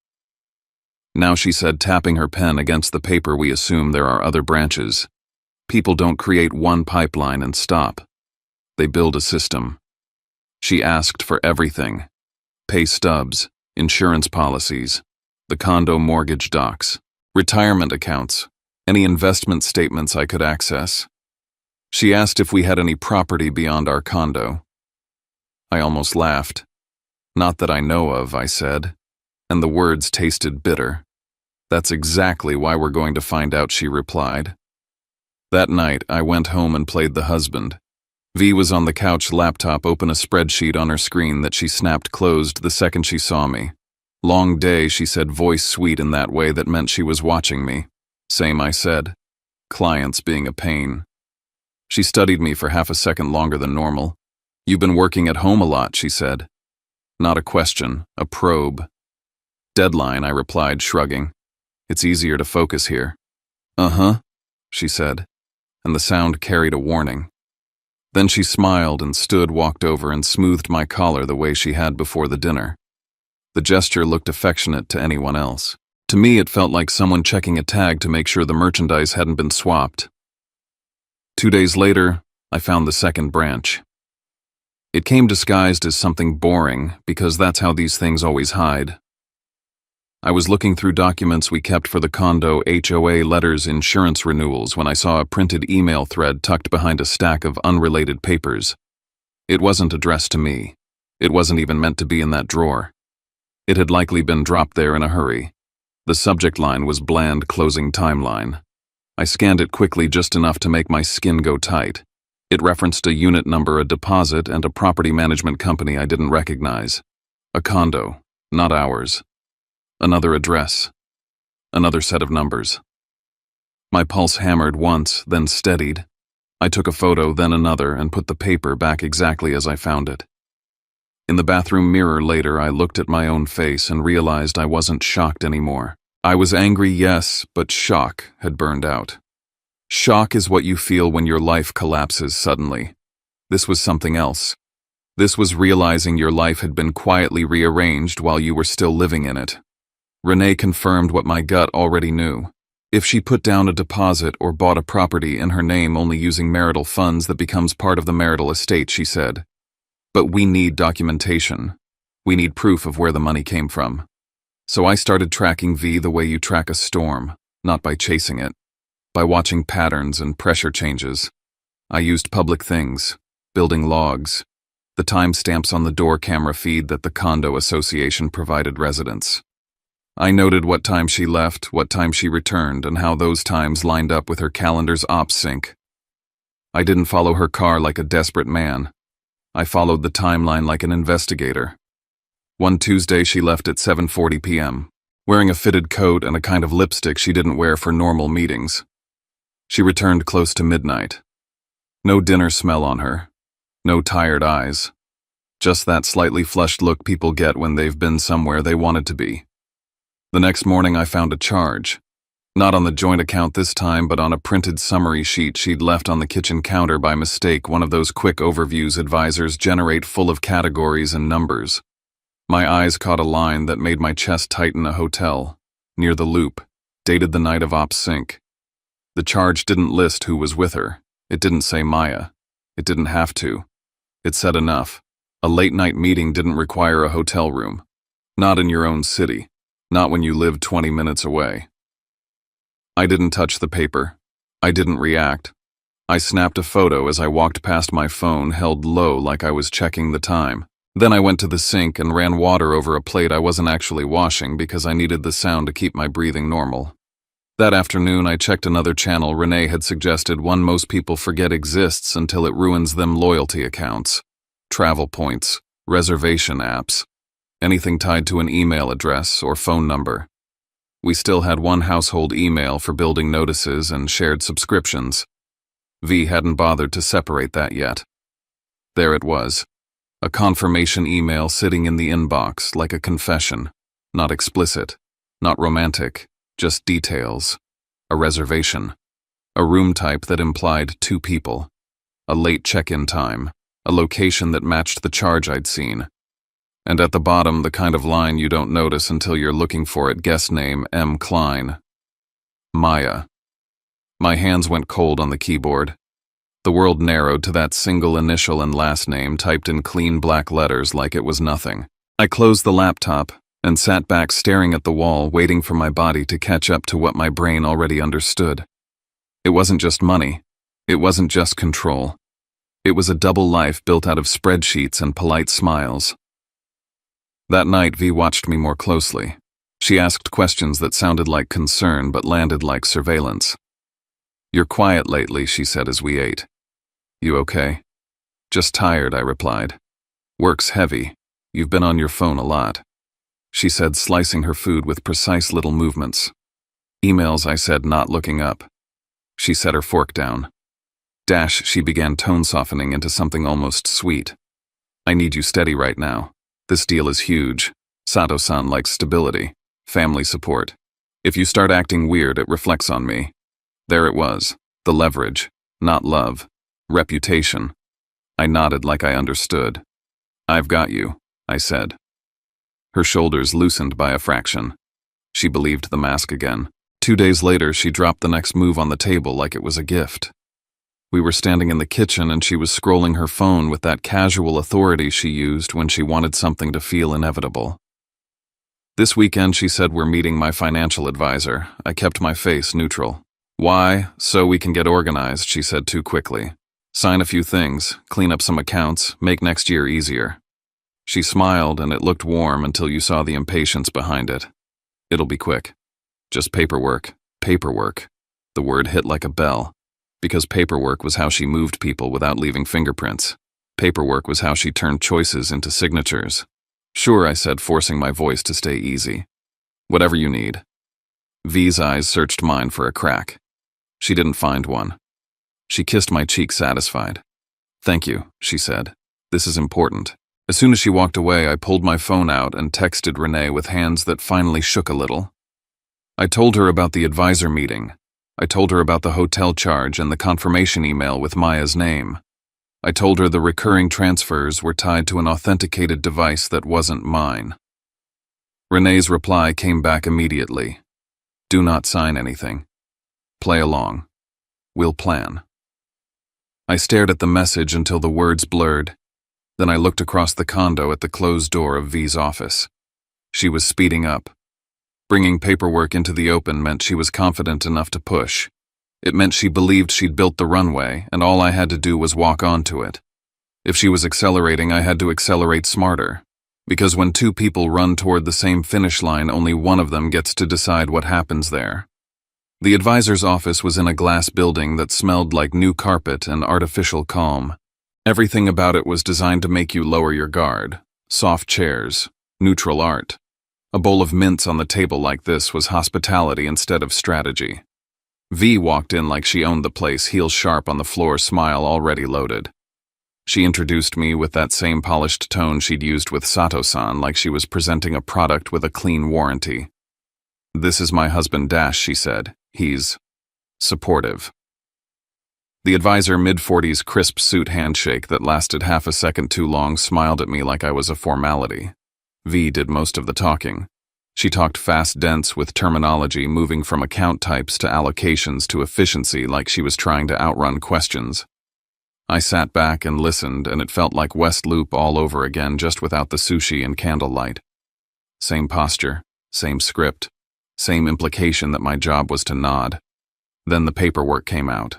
"Now," she said, tapping her pen against the paper, "we assume there are other branches. People don't create one pipeline and stop. They build a system." She asked for everything. Pay stubs, insurance policies, the condo mortgage docs, retirement accounts, any investment statements I could access. She asked if we had any property beyond our condo. I almost laughed. "Not that I know of," I said, and the words tasted bitter. "That's exactly why we're going to find out," she replied. That night, I went home and played the husband. V was on the couch, laptop open, a spreadsheet on her screen that she snapped closed the second she saw me. Long day, she said, voice sweet in that way that meant she was watching me. Same, I said. Clients being a pain. She studied me for half a second longer than normal. You've been working at home a lot, she said. Not a question, a probe. Deadline, I replied, shrugging. It's easier to focus here. Uh-huh, she said, and the sound carried a warning. Then she smiled and walked over and smoothed my collar the way she had before the dinner. The gesture looked affectionate to anyone else. To me, it felt like someone checking a tag to make sure the merchandise hadn't been swapped. 2 days later, I found the second branch. It came disguised as something boring, because that's how these things always hide. I was looking through documents we kept for the condo HOA letters insurance renewals when I saw a printed email thread tucked behind a stack of unrelated papers. It wasn't addressed to me. It wasn't even meant to be in that drawer. It had likely been dropped there in a hurry. The subject line was bland closing timeline. I scanned it quickly just enough to make my skin go tight. It referenced a unit number, a deposit, and a property management company I didn't recognize. A condo, not ours. Another address. Another set of numbers. My pulse hammered once, then steadied. I took a photo, then another, and put the paper back exactly as I found it. In the bathroom mirror later, I looked at my own face and realized I wasn't shocked anymore. I was angry, yes, but shock had burned out. Shock is what you feel when your life collapses suddenly. This was something else. This was realizing your life had been quietly rearranged while you were still living in it. Renee confirmed what my gut already knew. If she put down a deposit or bought a property in her name only using marital funds, that becomes part of the marital estate, she said. But we need documentation. We need proof of where the money came from. So I started tracking V the way you track a storm, not by chasing it, by watching patterns and pressure changes. I used public things, building logs, the timestamps on the door camera feed that the condo association provided residents. I noted what time she left, what time she returned, and how those times lined up with her calendar's ops sync. I didn't follow her car like a desperate man. I followed the timeline like an investigator. One Tuesday, she left at 7:40 p.m., wearing a fitted coat and a kind of lipstick she didn't wear for normal meetings. She returned close to midnight. No dinner smell on her. No tired eyes. Just that slightly flushed look people get when they've been somewhere they wanted to be. The next morning, I found a charge. Not on the joint account this time, but on a printed summary sheet she'd left on the kitchen counter by mistake, one of those quick overviews advisors generate full of categories and numbers. My eyes caught a line that made my chest tighten. A hotel, near the Loop, dated the night of ops sync. The charge didn't list who was with her. It didn't say Maya. It didn't have to. It said enough. A late-night meeting didn't require a hotel room. Not in your own city. Not when you lived 20 minutes away. I didn't touch the paper. I didn't react. I snapped a photo as I walked past my phone, held low like I was checking the time. Then I went to the sink and ran water over a plate I wasn't actually washing because I needed the sound to keep my breathing normal. That afternoon, I checked another channel Renee had suggested, one most people forget exists until it ruins them: loyalty accounts, travel points, reservation apps, anything tied to an email address or phone number. We still had one household email for building notices and shared subscriptions. V hadn't bothered to separate that yet. There it was, a confirmation email sitting in the inbox like a confession, not explicit, not romantic, just details. A reservation, a room type that implied 2 people, a late check-in time, a location that matched the charge I'd seen. And at the bottom, the kind of line you don't notice until you're looking for it: guest name, M. Klein. Maya. My hands went cold on the keyboard. The world narrowed to that single initial and last name typed in clean black letters like it was nothing. I closed the laptop and sat back staring at the wall, waiting for my body to catch up to what my brain already understood. It wasn't just money. It wasn't just control. It was a double life built out of spreadsheets and polite smiles. That night, V watched me more closely. She asked questions that sounded like concern but landed like surveillance. "You're quiet lately," she said as we ate. "You okay?" "Just tired," I replied. "Work's heavy. You've been on your phone a lot." she said, slicing her food with precise little movements. Emails, I said, not looking up. She set her fork down. Dash, she began tone softening into something almost sweet. I need you steady right now. This deal is huge. Sato-san likes stability, family support. If you start acting weird, it reflects on me. There it was, the leverage, not love, reputation. I nodded like I understood. I've got you, I said. Her shoulders loosened by a fraction. She believed the mask again. 2 days later, she dropped the next move on the table like it was a gift. We were standing in the kitchen and she was scrolling her phone with that casual authority she used when she wanted something to feel inevitable. This weekend, she said, we're meeting my financial advisor. I kept my face neutral. Why? So we can get organized, she said too quickly. Sign a few things, clean up some accounts, make next year easier. She smiled and it looked warm until you saw the impatience behind it. It'll be quick. Just paperwork. Paperwork. The word hit like a bell. Because paperwork was how she moved people without leaving fingerprints. Paperwork was how she turned choices into signatures. Sure, I said, forcing my voice to stay easy. Whatever you need. V's eyes searched mine for a crack. She didn't find one. She kissed my cheek, satisfied. Thank you, she said. This is important. As soon as she walked away, I pulled my phone out and texted Renee with hands that finally shook a little. I told her about the advisor meeting. I told her about the hotel charge and the confirmation email with Maya's name. I told her the recurring transfers were tied to an authenticated device that wasn't mine. Renee's reply came back immediately. Do not sign anything. Play along. We'll plan. I stared at the message until the words blurred. Then I looked across the condo at the closed door of V's office. She was speeding up. Bringing paperwork into the open meant she was confident enough to push. It meant she believed she'd built the runway, and all I had to do was walk onto it. If she was accelerating, I had to accelerate smarter. Because when two people run toward the same finish line, only one of them gets to decide what happens there. The advisor's office was in a glass building that smelled like new carpet and artificial calm. Everything about it was designed to make you lower your guard. Soft chairs, neutral art. A bowl of mints on the table like this was hospitality instead of strategy. V walked in like she owned the place, heels sharp on the floor, smile already loaded. She introduced me with that same polished tone she'd used with Sato-san, like she was presenting a product with a clean warranty. This is my husband Dash, she said. He's supportive. The advisor, mid-40s, crisp suit handshake that lasted half a second too long, smiled at me like I was a formality. V did most of the talking. She talked fast, dense, with terminology moving from account types to allocations to efficiency like she was trying to outrun questions. I sat back and listened, and it felt like West Loop all over again, just without the sushi and candlelight. Same posture, same script, same implication that my job was to nod. Then the paperwork came out.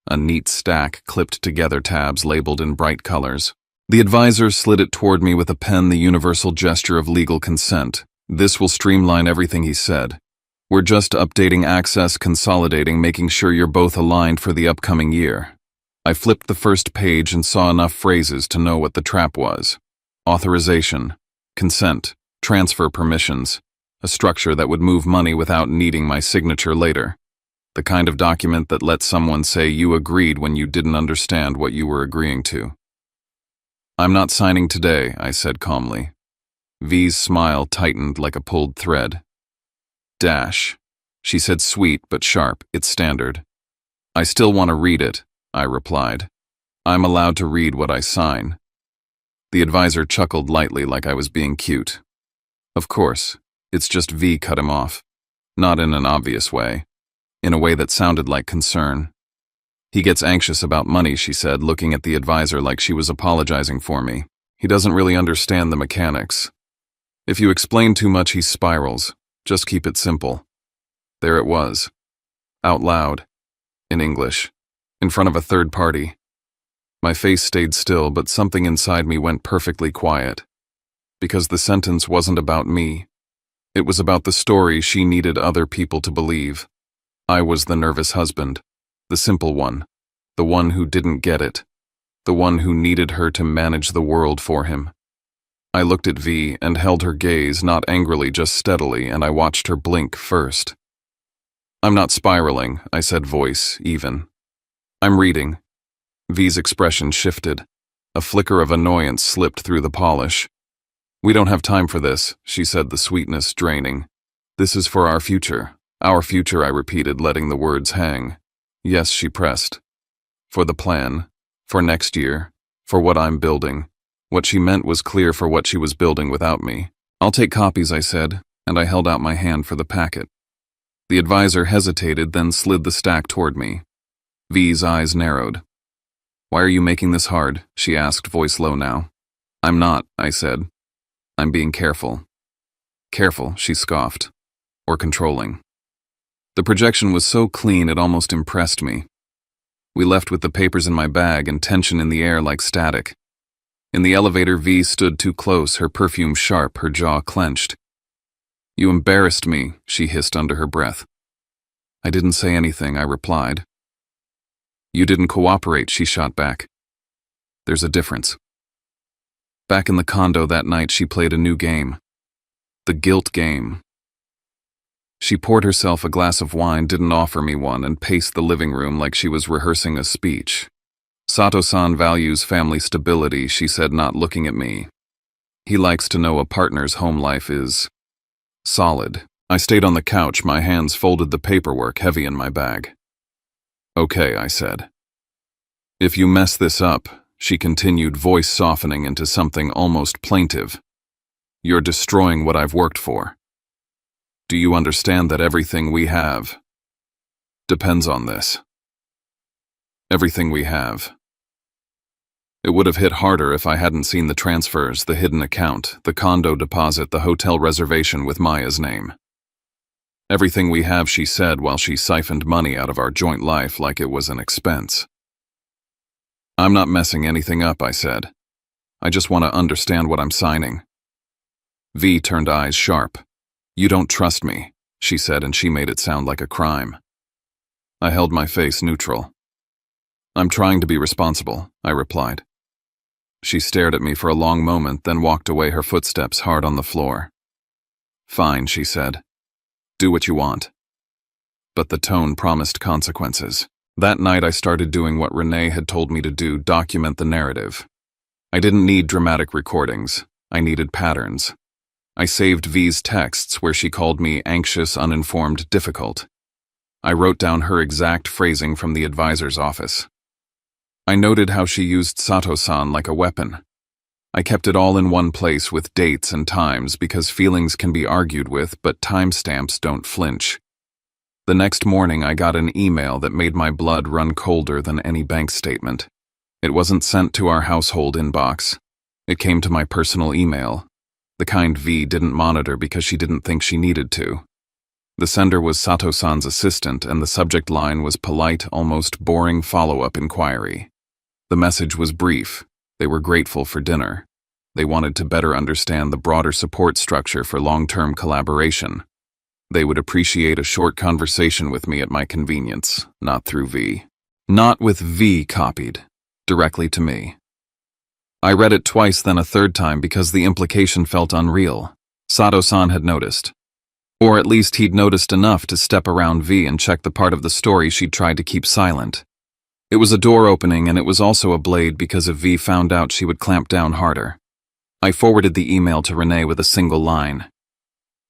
A neat stack, clipped together tabs labeled in bright colors. The advisor slid it toward me with a pen, the universal gesture of legal consent. This will streamline everything, he said. We're just updating access, consolidating, making sure you're both aligned for the upcoming year. I flipped the first page and saw enough phrases to know what the trap was. Authorization, consent, transfer permissions, a structure that would move money without needing my signature later. The kind of document that lets someone say you agreed when you didn't understand what you were agreeing to. I'm not signing today, I said calmly. V's smile tightened like a pulled thread. Dash. She said sweet but sharp, it's standard. I still want to read it, I replied. I'm allowed to read what I sign. The advisor chuckled lightly like I was being cute. Of course, it's just V cut him off. Not in an obvious way. In a way that sounded like concern. He gets anxious about money, she said, looking at the advisor like she was apologizing for me. He doesn't really understand the mechanics. If you explain too much, he spirals. Just keep it simple. There it was. Out loud. In English. In front of a third party. My face stayed still, but something inside me went perfectly quiet. Because the sentence wasn't about me. It was about the story she needed other people to believe. I was the nervous husband. The simple one. The one who didn't get it. The one who needed her to manage the world for him. I looked at V and held her gaze, not angrily, just steadily, and I watched her blink first. I'm not spiraling, I said, voice even. I'm reading. V's expression shifted. A flicker of annoyance slipped through the polish. We don't have time for this, she said, the sweetness draining. This is for our future. Our future, I repeated, letting the words hang. Yes, she pressed. For the plan. For next year. For what I'm building. What she meant was clear for what she was building without me. I'll take copies, I said, and I held out my hand for the packet. The advisor hesitated, then slid the stack toward me. V's eyes narrowed. Why are you making this hard? She asked, voice low now. I'm not, I said. I'm being careful. Careful, she scoffed. Or controlling. The projection was so clean it almost impressed me. We left with the papers in my bag and tension in the air like static. In the elevator, V stood too close, her perfume sharp, her jaw clenched. You embarrassed me, she hissed under her breath. I didn't say anything, I replied. You didn't cooperate, she shot back. There's a difference. Back in the condo that night, she played a new game. The guilt game. She poured herself a glass of wine, didn't offer me one, and paced the living room like she was rehearsing a speech. Sato-san values family stability, she said, not looking at me. He likes to know a partner's home life is solid. I stayed on the couch, my hands folded, the paperwork heavy in my bag. Okay, I said. If you mess this up, she continued, voice softening into something almost plaintive. You're destroying what I've worked for. Do you understand that everything we have depends on this? Everything we have. It would have hit harder if I hadn't seen the transfers, the hidden account, the condo deposit, the hotel reservation with Maya's name. Everything we have, she said, while she siphoned money out of our joint life like it was an expense. I'm not messing anything up, I said. I just want to understand what I'm signing. V turned eyes sharp. You don't trust me, she said, and she made it sound like a crime. I held my face neutral. I'm trying to be responsible, I replied. She stared at me for a long moment, then walked away, her footsteps hard on the floor. Fine, she said. Do what you want. But the tone promised consequences. That night I started doing what Renee had told me to do, document the narrative. I didn't need dramatic recordings. I needed patterns. I saved V's texts where she called me anxious, uninformed, difficult. I wrote down her exact phrasing from the advisor's office. I noted how she used Sato-san like a weapon. I kept it all in one place with dates and times because feelings can be argued with, but timestamps don't flinch. The next morning I got an email that made my blood run colder than any bank statement. It wasn't sent to our household inbox. It came to my personal email, the kind V didn't monitor because she didn't think she needed to. The sender was Sato-san's assistant, and the subject line was polite, almost boring follow-up inquiry. The message was brief. They were grateful for dinner. They wanted to better understand the broader support structure for long-term collaboration. They would appreciate a short conversation with me at my convenience, not through V. Not with V copied, directly to me. I read it twice, then a third time because the implication felt unreal. Sato-san had noticed. Or at least he'd noticed enough to step around V and check the part of the story she'd tried to keep silent. It was a door opening, and it was also a blade because if V found out, she would clamp down harder. I forwarded the email to Renee with a single line.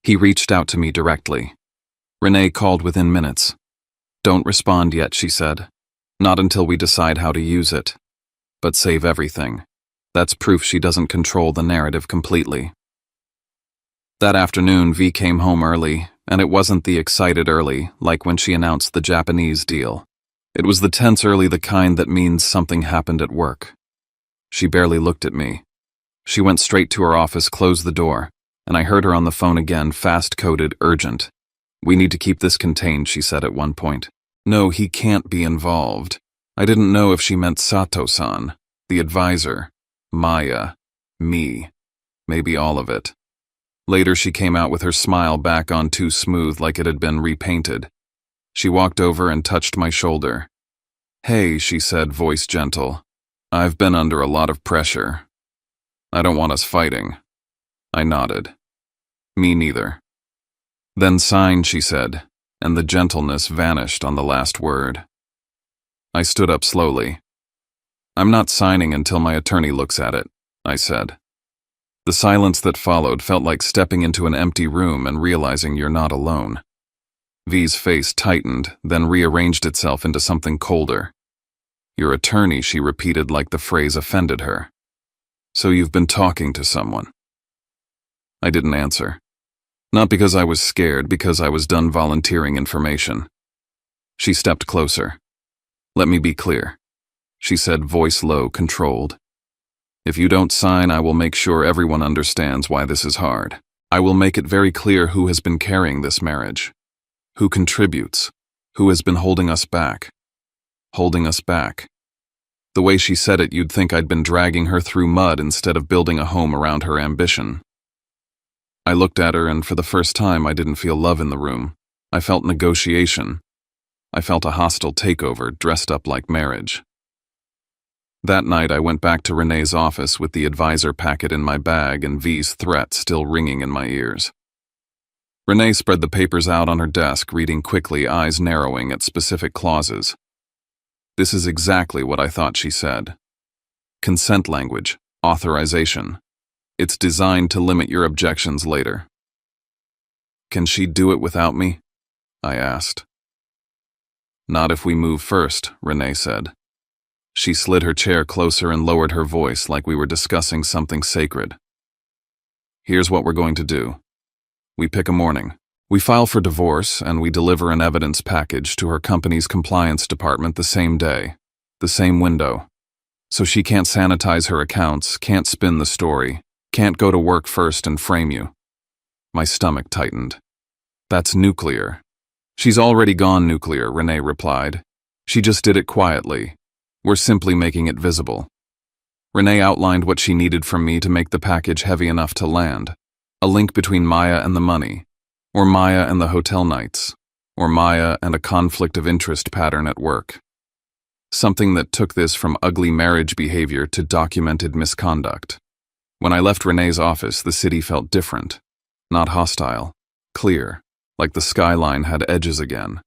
He reached out to me directly. Renee called within minutes. Don't respond yet, she said. Not until we decide how to use it. But save everything. That's proof she doesn't control the narrative completely. That afternoon, V came home early, and it wasn't the excited early, like when she announced the Japanese deal. It was the tense early, the kind that means something happened at work. She barely looked at me. She went straight to her office, closed the door, and I heard her on the phone again, fast-coded, urgent. We need to keep this contained, she said at one point. No, he can't be involved. I didn't know if she meant Sato-san, the advisor, Maya, me, maybe all of it. Later she came out with her smile back on, too smooth like it had been repainted. She walked over and touched my shoulder. Hey, she said, voice gentle. I've been under a lot of pressure. I don't want us fighting. I nodded. Me neither. Then sign, she said, and the gentleness vanished on the last word. I stood up slowly. I'm not signing until my attorney looks at it, I said. The silence that followed felt like stepping into an empty room and realizing you're not alone. V's face tightened, then rearranged itself into something colder. Your attorney, she repeated like the phrase offended her. So you've been talking to someone. I didn't answer. Not because I was scared, because I was done volunteering information. She stepped closer. Let me be clear, she said, voice low, controlled. If you don't sign, I will make sure everyone understands why this is hard. I will make it very clear who has been carrying this marriage. Who contributes? Who has been holding us back? Holding us back. The way she said it, you'd think I'd been dragging her through mud instead of building a home around her ambition. I looked at her, and for the first time I didn't feel love in the room. I felt negotiation. I felt a hostile takeover dressed up like marriage. That night I went back to Renee's office with the advisor packet in my bag and V's threat still ringing in my ears. Renee spread the papers out on her desk, reading quickly, eyes narrowing at specific clauses. This is exactly what I thought she said. Consent language, authorization. It's designed to limit your objections later. Can she do it without me? I asked. Not if we move first, Renee said. She slid her chair closer and lowered her voice like we were discussing something sacred. Here's what we're going to do. We pick a morning. We file for divorce and we deliver an evidence package to her company's compliance department the same day, the same window. So she can't sanitize her accounts, can't spin the story, can't go to work first and frame you. My stomach tightened. That's nuclear. She's already gone nuclear, Renee replied. She just did it quietly. We're simply making it visible. Renee outlined what she needed from me to make the package heavy enough to land. A link between Maya and the money, or Maya and the hotel nights, or Maya and a conflict of interest pattern at work. Something that took this from ugly marriage behavior to documented misconduct. When I left Renee's office, the city felt different. Not hostile, clear, like the skyline had edges again.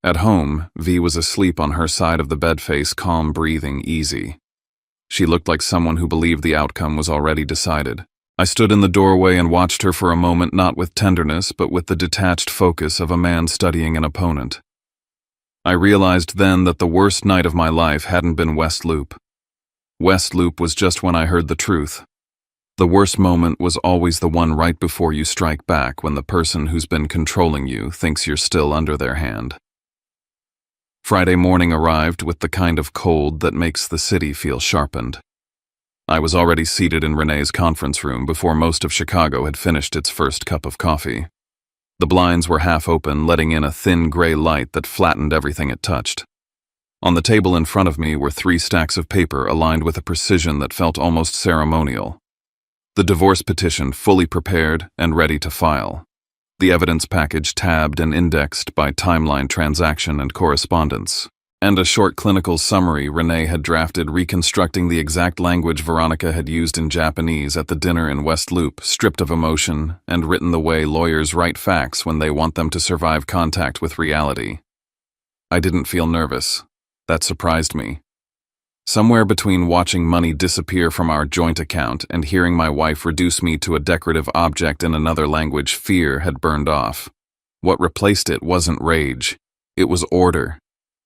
At home, V was asleep on her side of the bed, face calm, breathing easy. She looked like someone who believed the outcome was already decided. I stood in the doorway and watched her for a moment, not with tenderness, but with the detached focus of a man studying an opponent. I realized then that the worst night of my life hadn't been West Loop. West Loop was just when I heard the truth. The worst moment was always the one right before you strike back, when the person who's been controlling you thinks you're still under their hand. Friday morning arrived with the kind of cold that makes the city feel sharpened. I was already seated in Renee's conference room before most of Chicago had finished its first cup of coffee. The blinds were half open, letting in a thin gray light that flattened everything it touched. On the table in front of me were 3 stacks of paper aligned with a precision that felt almost ceremonial. The divorce petition fully prepared and ready to file. The evidence package tabbed and indexed by timeline, transaction, and correspondence. And a short clinical summary Renee had drafted reconstructing the exact language Veronica had used in Japanese at the dinner in West Loop, stripped of emotion and written the way lawyers write facts when they want them to survive contact with reality. I didn't feel nervous. That surprised me. Somewhere between watching money disappear from our joint account and hearing my wife reduce me to a decorative object in another language, fear had burned off. What replaced it wasn't rage. It was order.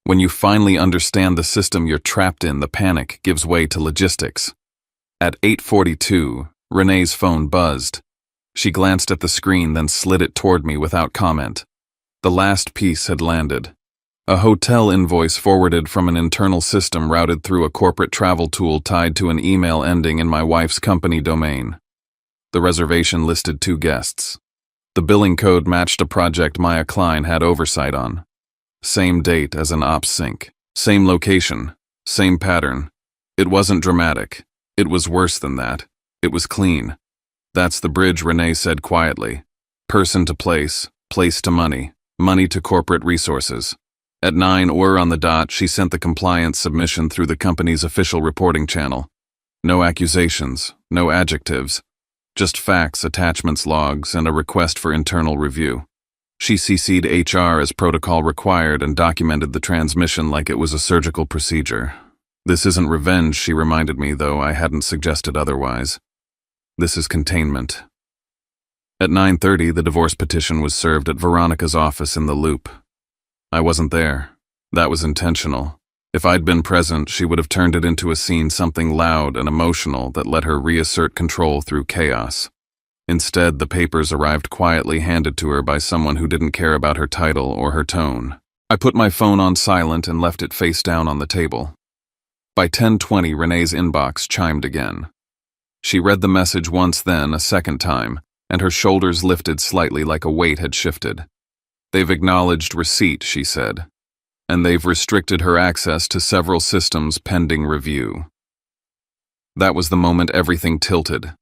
When you finally understand the system you're trapped in, the panic gives way to logistics. At 8:42, Renee's phone buzzed. She glanced at the screen, then slid it toward me without comment. The last piece had landed. A hotel invoice forwarded from an internal system routed through a corporate travel tool tied to an email ending in my wife's company domain. The reservation listed 2 guests. The billing code matched a project Maya Klein had oversight on. Same date as an ops sync. Same location. Same pattern. It wasn't dramatic. It was worse than that. It was clean. That's the bridge, Renee said quietly. Person to place, place to money, money to corporate resources. At 9 or on the dot, she sent the compliance submission through the company's official reporting channel. No accusations, no adjectives. Just facts, attachments, logs, and a request for internal review. She CC'd HR as protocol required and documented the transmission like it was a surgical procedure. This isn't revenge, she reminded me, though I hadn't suggested otherwise. This is containment. At 9:30, the divorce petition was served at Veronica's office in the Loop. I wasn't there. That was intentional. If I'd been present, she would have turned it into a scene something loud and emotional that let her reassert control through chaos. Instead, the papers arrived quietly handed to her by someone who didn't care about her title or her tone. I put my phone on silent and left it face down on the table. By 10:20, Renee's inbox chimed again. She read the message once, then a second time, and her shoulders lifted slightly like a weight had shifted. They've acknowledged receipt, she said, and they've restricted her access to several systems pending review. That was the moment everything tilted.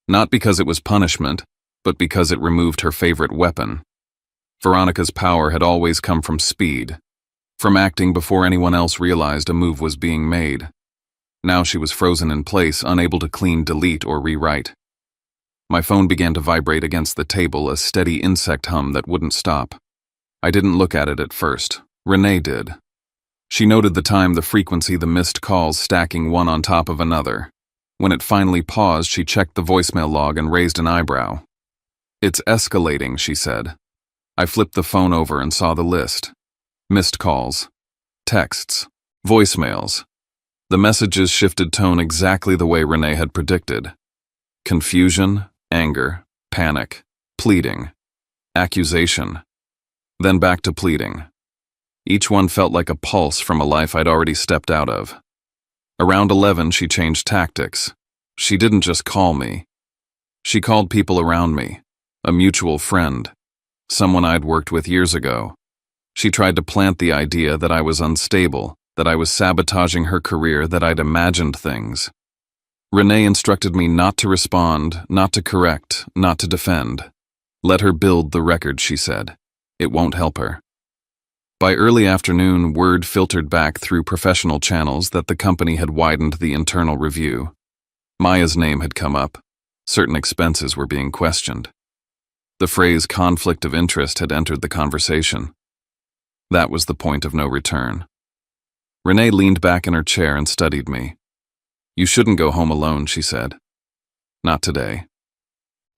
Not because it was punishment, but because it removed her favorite weapon. Veronica's power had always come from speed, from acting before anyone else realized a move was being made. Now she was frozen in place, unable to clean, delete, or rewrite. My phone began to vibrate against the table, a steady insect hum that wouldn't stop. I didn't look at it at first. Renee did. She noted the time, the frequency, the missed calls stacking one on top of another. When it finally paused, she checked the voicemail log and raised an eyebrow. "It's escalating," she said. I flipped the phone over and saw the list. Missed calls, texts, voicemails. The messages shifted tone exactly the way Renee had predicted. Confusion, anger, panic, pleading, accusation, then back to pleading. Each one felt like a pulse from a life I'd already stepped out of. Around 11, she changed tactics. She didn't just call me. She called people around me, a mutual friend, someone I'd worked with years ago. She tried to plant the idea that I was unstable, that I was sabotaging her career, that I'd imagined things. Renee instructed me not to respond, not to correct, not to defend. Let her build the record, she said. It won't help her. By early afternoon, word filtered back through professional channels that the company had widened the internal review. Maya's name had come up. Certain expenses were being questioned. The phrase conflict of interest had entered the conversation. That was the point of no return. Renee leaned back in her chair and studied me. "You shouldn't go home alone," she said. "Not today."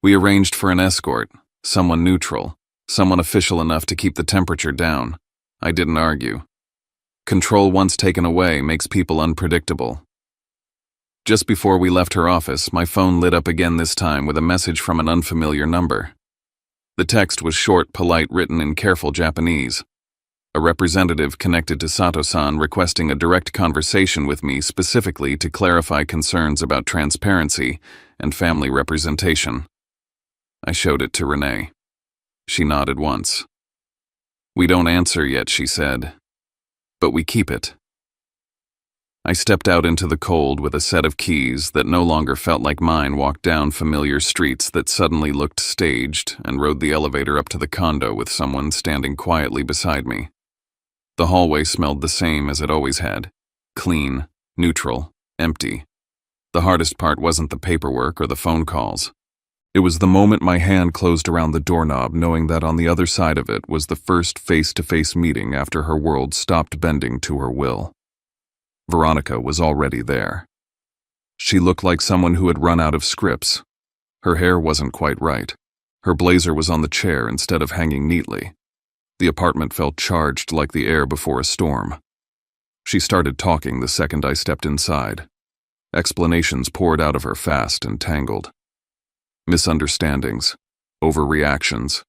We arranged for an escort, someone neutral, someone official enough to keep the temperature down. I didn't argue. Control once taken away makes people unpredictable. Just before we left her office, my phone lit up again, this time with a message from an unfamiliar number. The text was short, polite, written in careful Japanese. A representative connected to Sato-san requesting a direct conversation with me specifically to clarify concerns about transparency and family representation. I showed it to Renee. She nodded once. "We don't answer yet," she said, "but we keep it." I stepped out into the cold with a set of keys that no longer felt like mine, walked down familiar streets that suddenly looked staged, and rode the elevator up to the condo with someone standing quietly beside me. The hallway smelled the same as it always had. Clean, neutral, empty. The hardest part wasn't the paperwork or the phone calls. It was the moment my hand closed around the doorknob, knowing that on the other side of it was the first face-to-face meeting after her world stopped bending to her will. Veronica was already there. She looked like someone who had run out of scripts. Her hair wasn't quite right. Her blazer was on the chair instead of hanging neatly. The apartment felt charged like the air before a storm. She started talking the second I stepped inside. Explanations poured out of her fast and tangled. Misunderstandings, overreactions,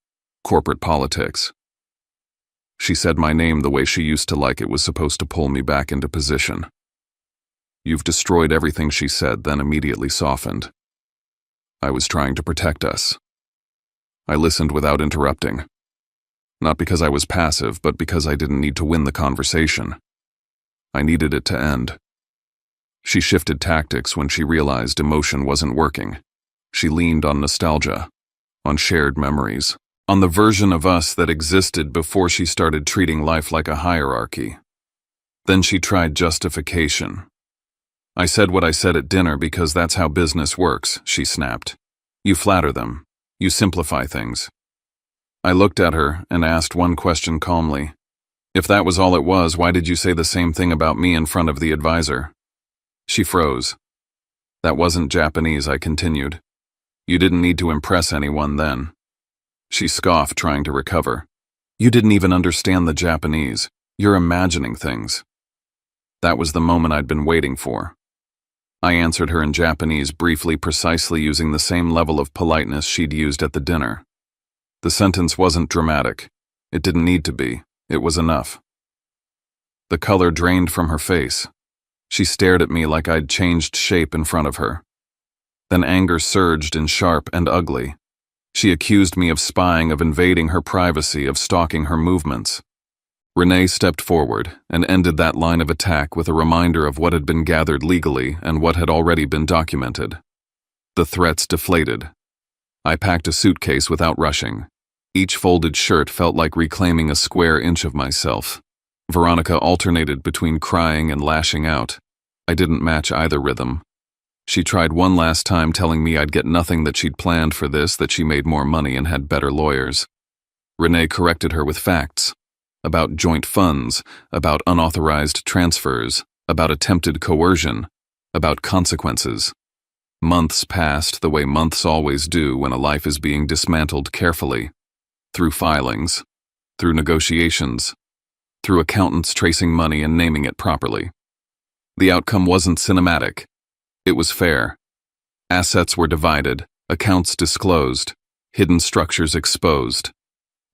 corporate politics. She said my name the way she used to, like it was supposed to pull me back into position. "You've destroyed everything," she said, then immediately softened. "I was trying to protect us." I listened without interrupting. Not because I was passive, but because I didn't need to win the conversation. I needed it to end. She shifted tactics when she realized emotion wasn't working. She leaned on nostalgia, on shared memories, on the version of us that existed before she started treating life like a hierarchy. Then she tried justification. "I said what I said at dinner because that's how business works," she snapped. You flatter them. You simplify things. I looked at her and asked one question calmly. If that was all it was, why did you say the same thing about me in front of the advisor? She froze. That wasn't Japanese, I continued. You didn't need to impress anyone then. She scoffed, trying to recover. You didn't even understand the Japanese. You're imagining things. That was the moment I'd been waiting for. I answered her in Japanese briefly, precisely using the same level of politeness she'd used at the dinner. The sentence wasn't dramatic. It didn't need to be. It was enough. The color drained from her face. She stared at me like I'd changed shape in front of her. Then anger surged in sharp and ugly. She accused me of spying, of invading her privacy, of stalking her movements. Renee stepped forward and ended that line of attack with a reminder of what had been gathered legally and what had already been documented. The threats deflated. I packed a suitcase without rushing. Each folded shirt felt like reclaiming a square inch of myself. Veronica alternated between crying and lashing out. I didn't match either rhythm. She tried one last time, telling me I'd get nothing, that she'd planned for this, that she made more money and had better lawyers. Renee corrected her with facts. About joint funds, about unauthorized transfers, about attempted coercion, about consequences. Months passed the way months always do when a life is being dismantled carefully. Through filings, through negotiations, through accountants tracing money and naming it properly. The outcome wasn't cinematic. It was fair. Assets were divided, accounts disclosed, hidden structures exposed.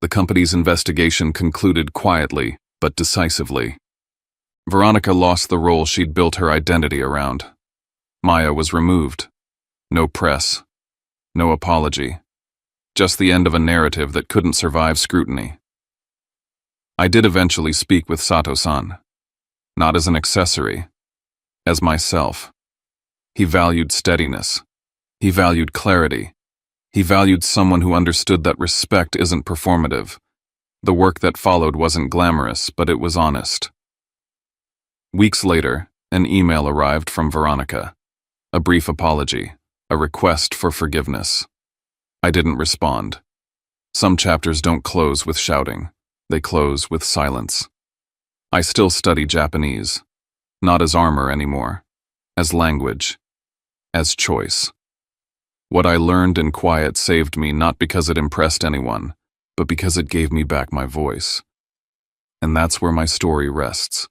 The company's investigation concluded quietly, but decisively. Veronica lost the role she'd built her identity around. Maya was removed. No press. No apology. Just the end of a narrative that couldn't survive scrutiny. I did eventually speak with Sato-san. Not as an accessory. As myself. He valued steadiness. He valued clarity. He valued someone who understood that respect isn't performative. The work that followed wasn't glamorous, but it was honest. Weeks later, an email arrived from Veronica. A brief apology, a request for forgiveness. I didn't respond. Some chapters don't close with shouting. They close with silence. I still study Japanese, not as armor anymore, as language, as choice. What I learned in quiet saved me, not because it impressed anyone, but because it gave me back my voice. And that's where my story rests.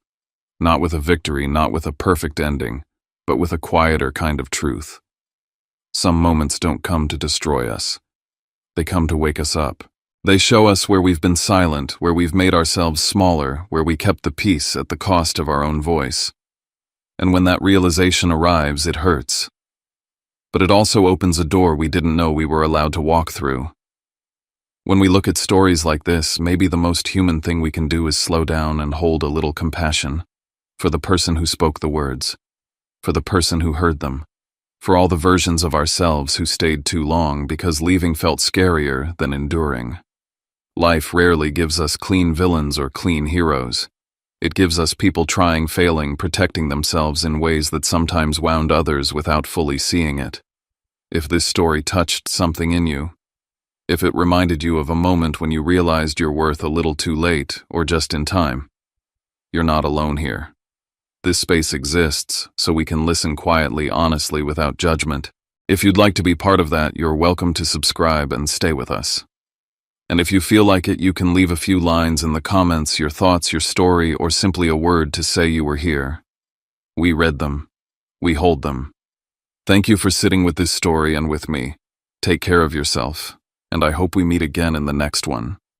Not with a victory, not with a perfect ending, but with a quieter kind of truth. Some moments don't come to destroy us. They come to wake us up. They show us where we've been silent, where we've made ourselves smaller, where we kept the peace at the cost of our own voice. And when that realization arrives, it hurts. But it also opens a door we didn't know we were allowed to walk through. When we look at stories like this, maybe the most human thing we can do is slow down and hold a little compassion for the person who spoke the words, for the person who heard them, for all the versions of ourselves who stayed too long because leaving felt scarier than enduring. Life rarely gives us clean villains or clean heroes. It gives us people trying, failing, protecting themselves in ways that sometimes wound others without fully seeing it. If this story touched something in you, if it reminded you of a moment when you realized your worth a little too late or just in time, you're not alone here. This space exists so we can listen quietly, honestly, without judgment. If you'd like to be part of that, you're welcome to subscribe and stay with us. And if you feel like it, you can leave a few lines in the comments, your thoughts, your story, or simply a word to say you were here. We read them. We hold them. Thank you for sitting with this story and with me. Take care of yourself, and I hope we meet again in the next one.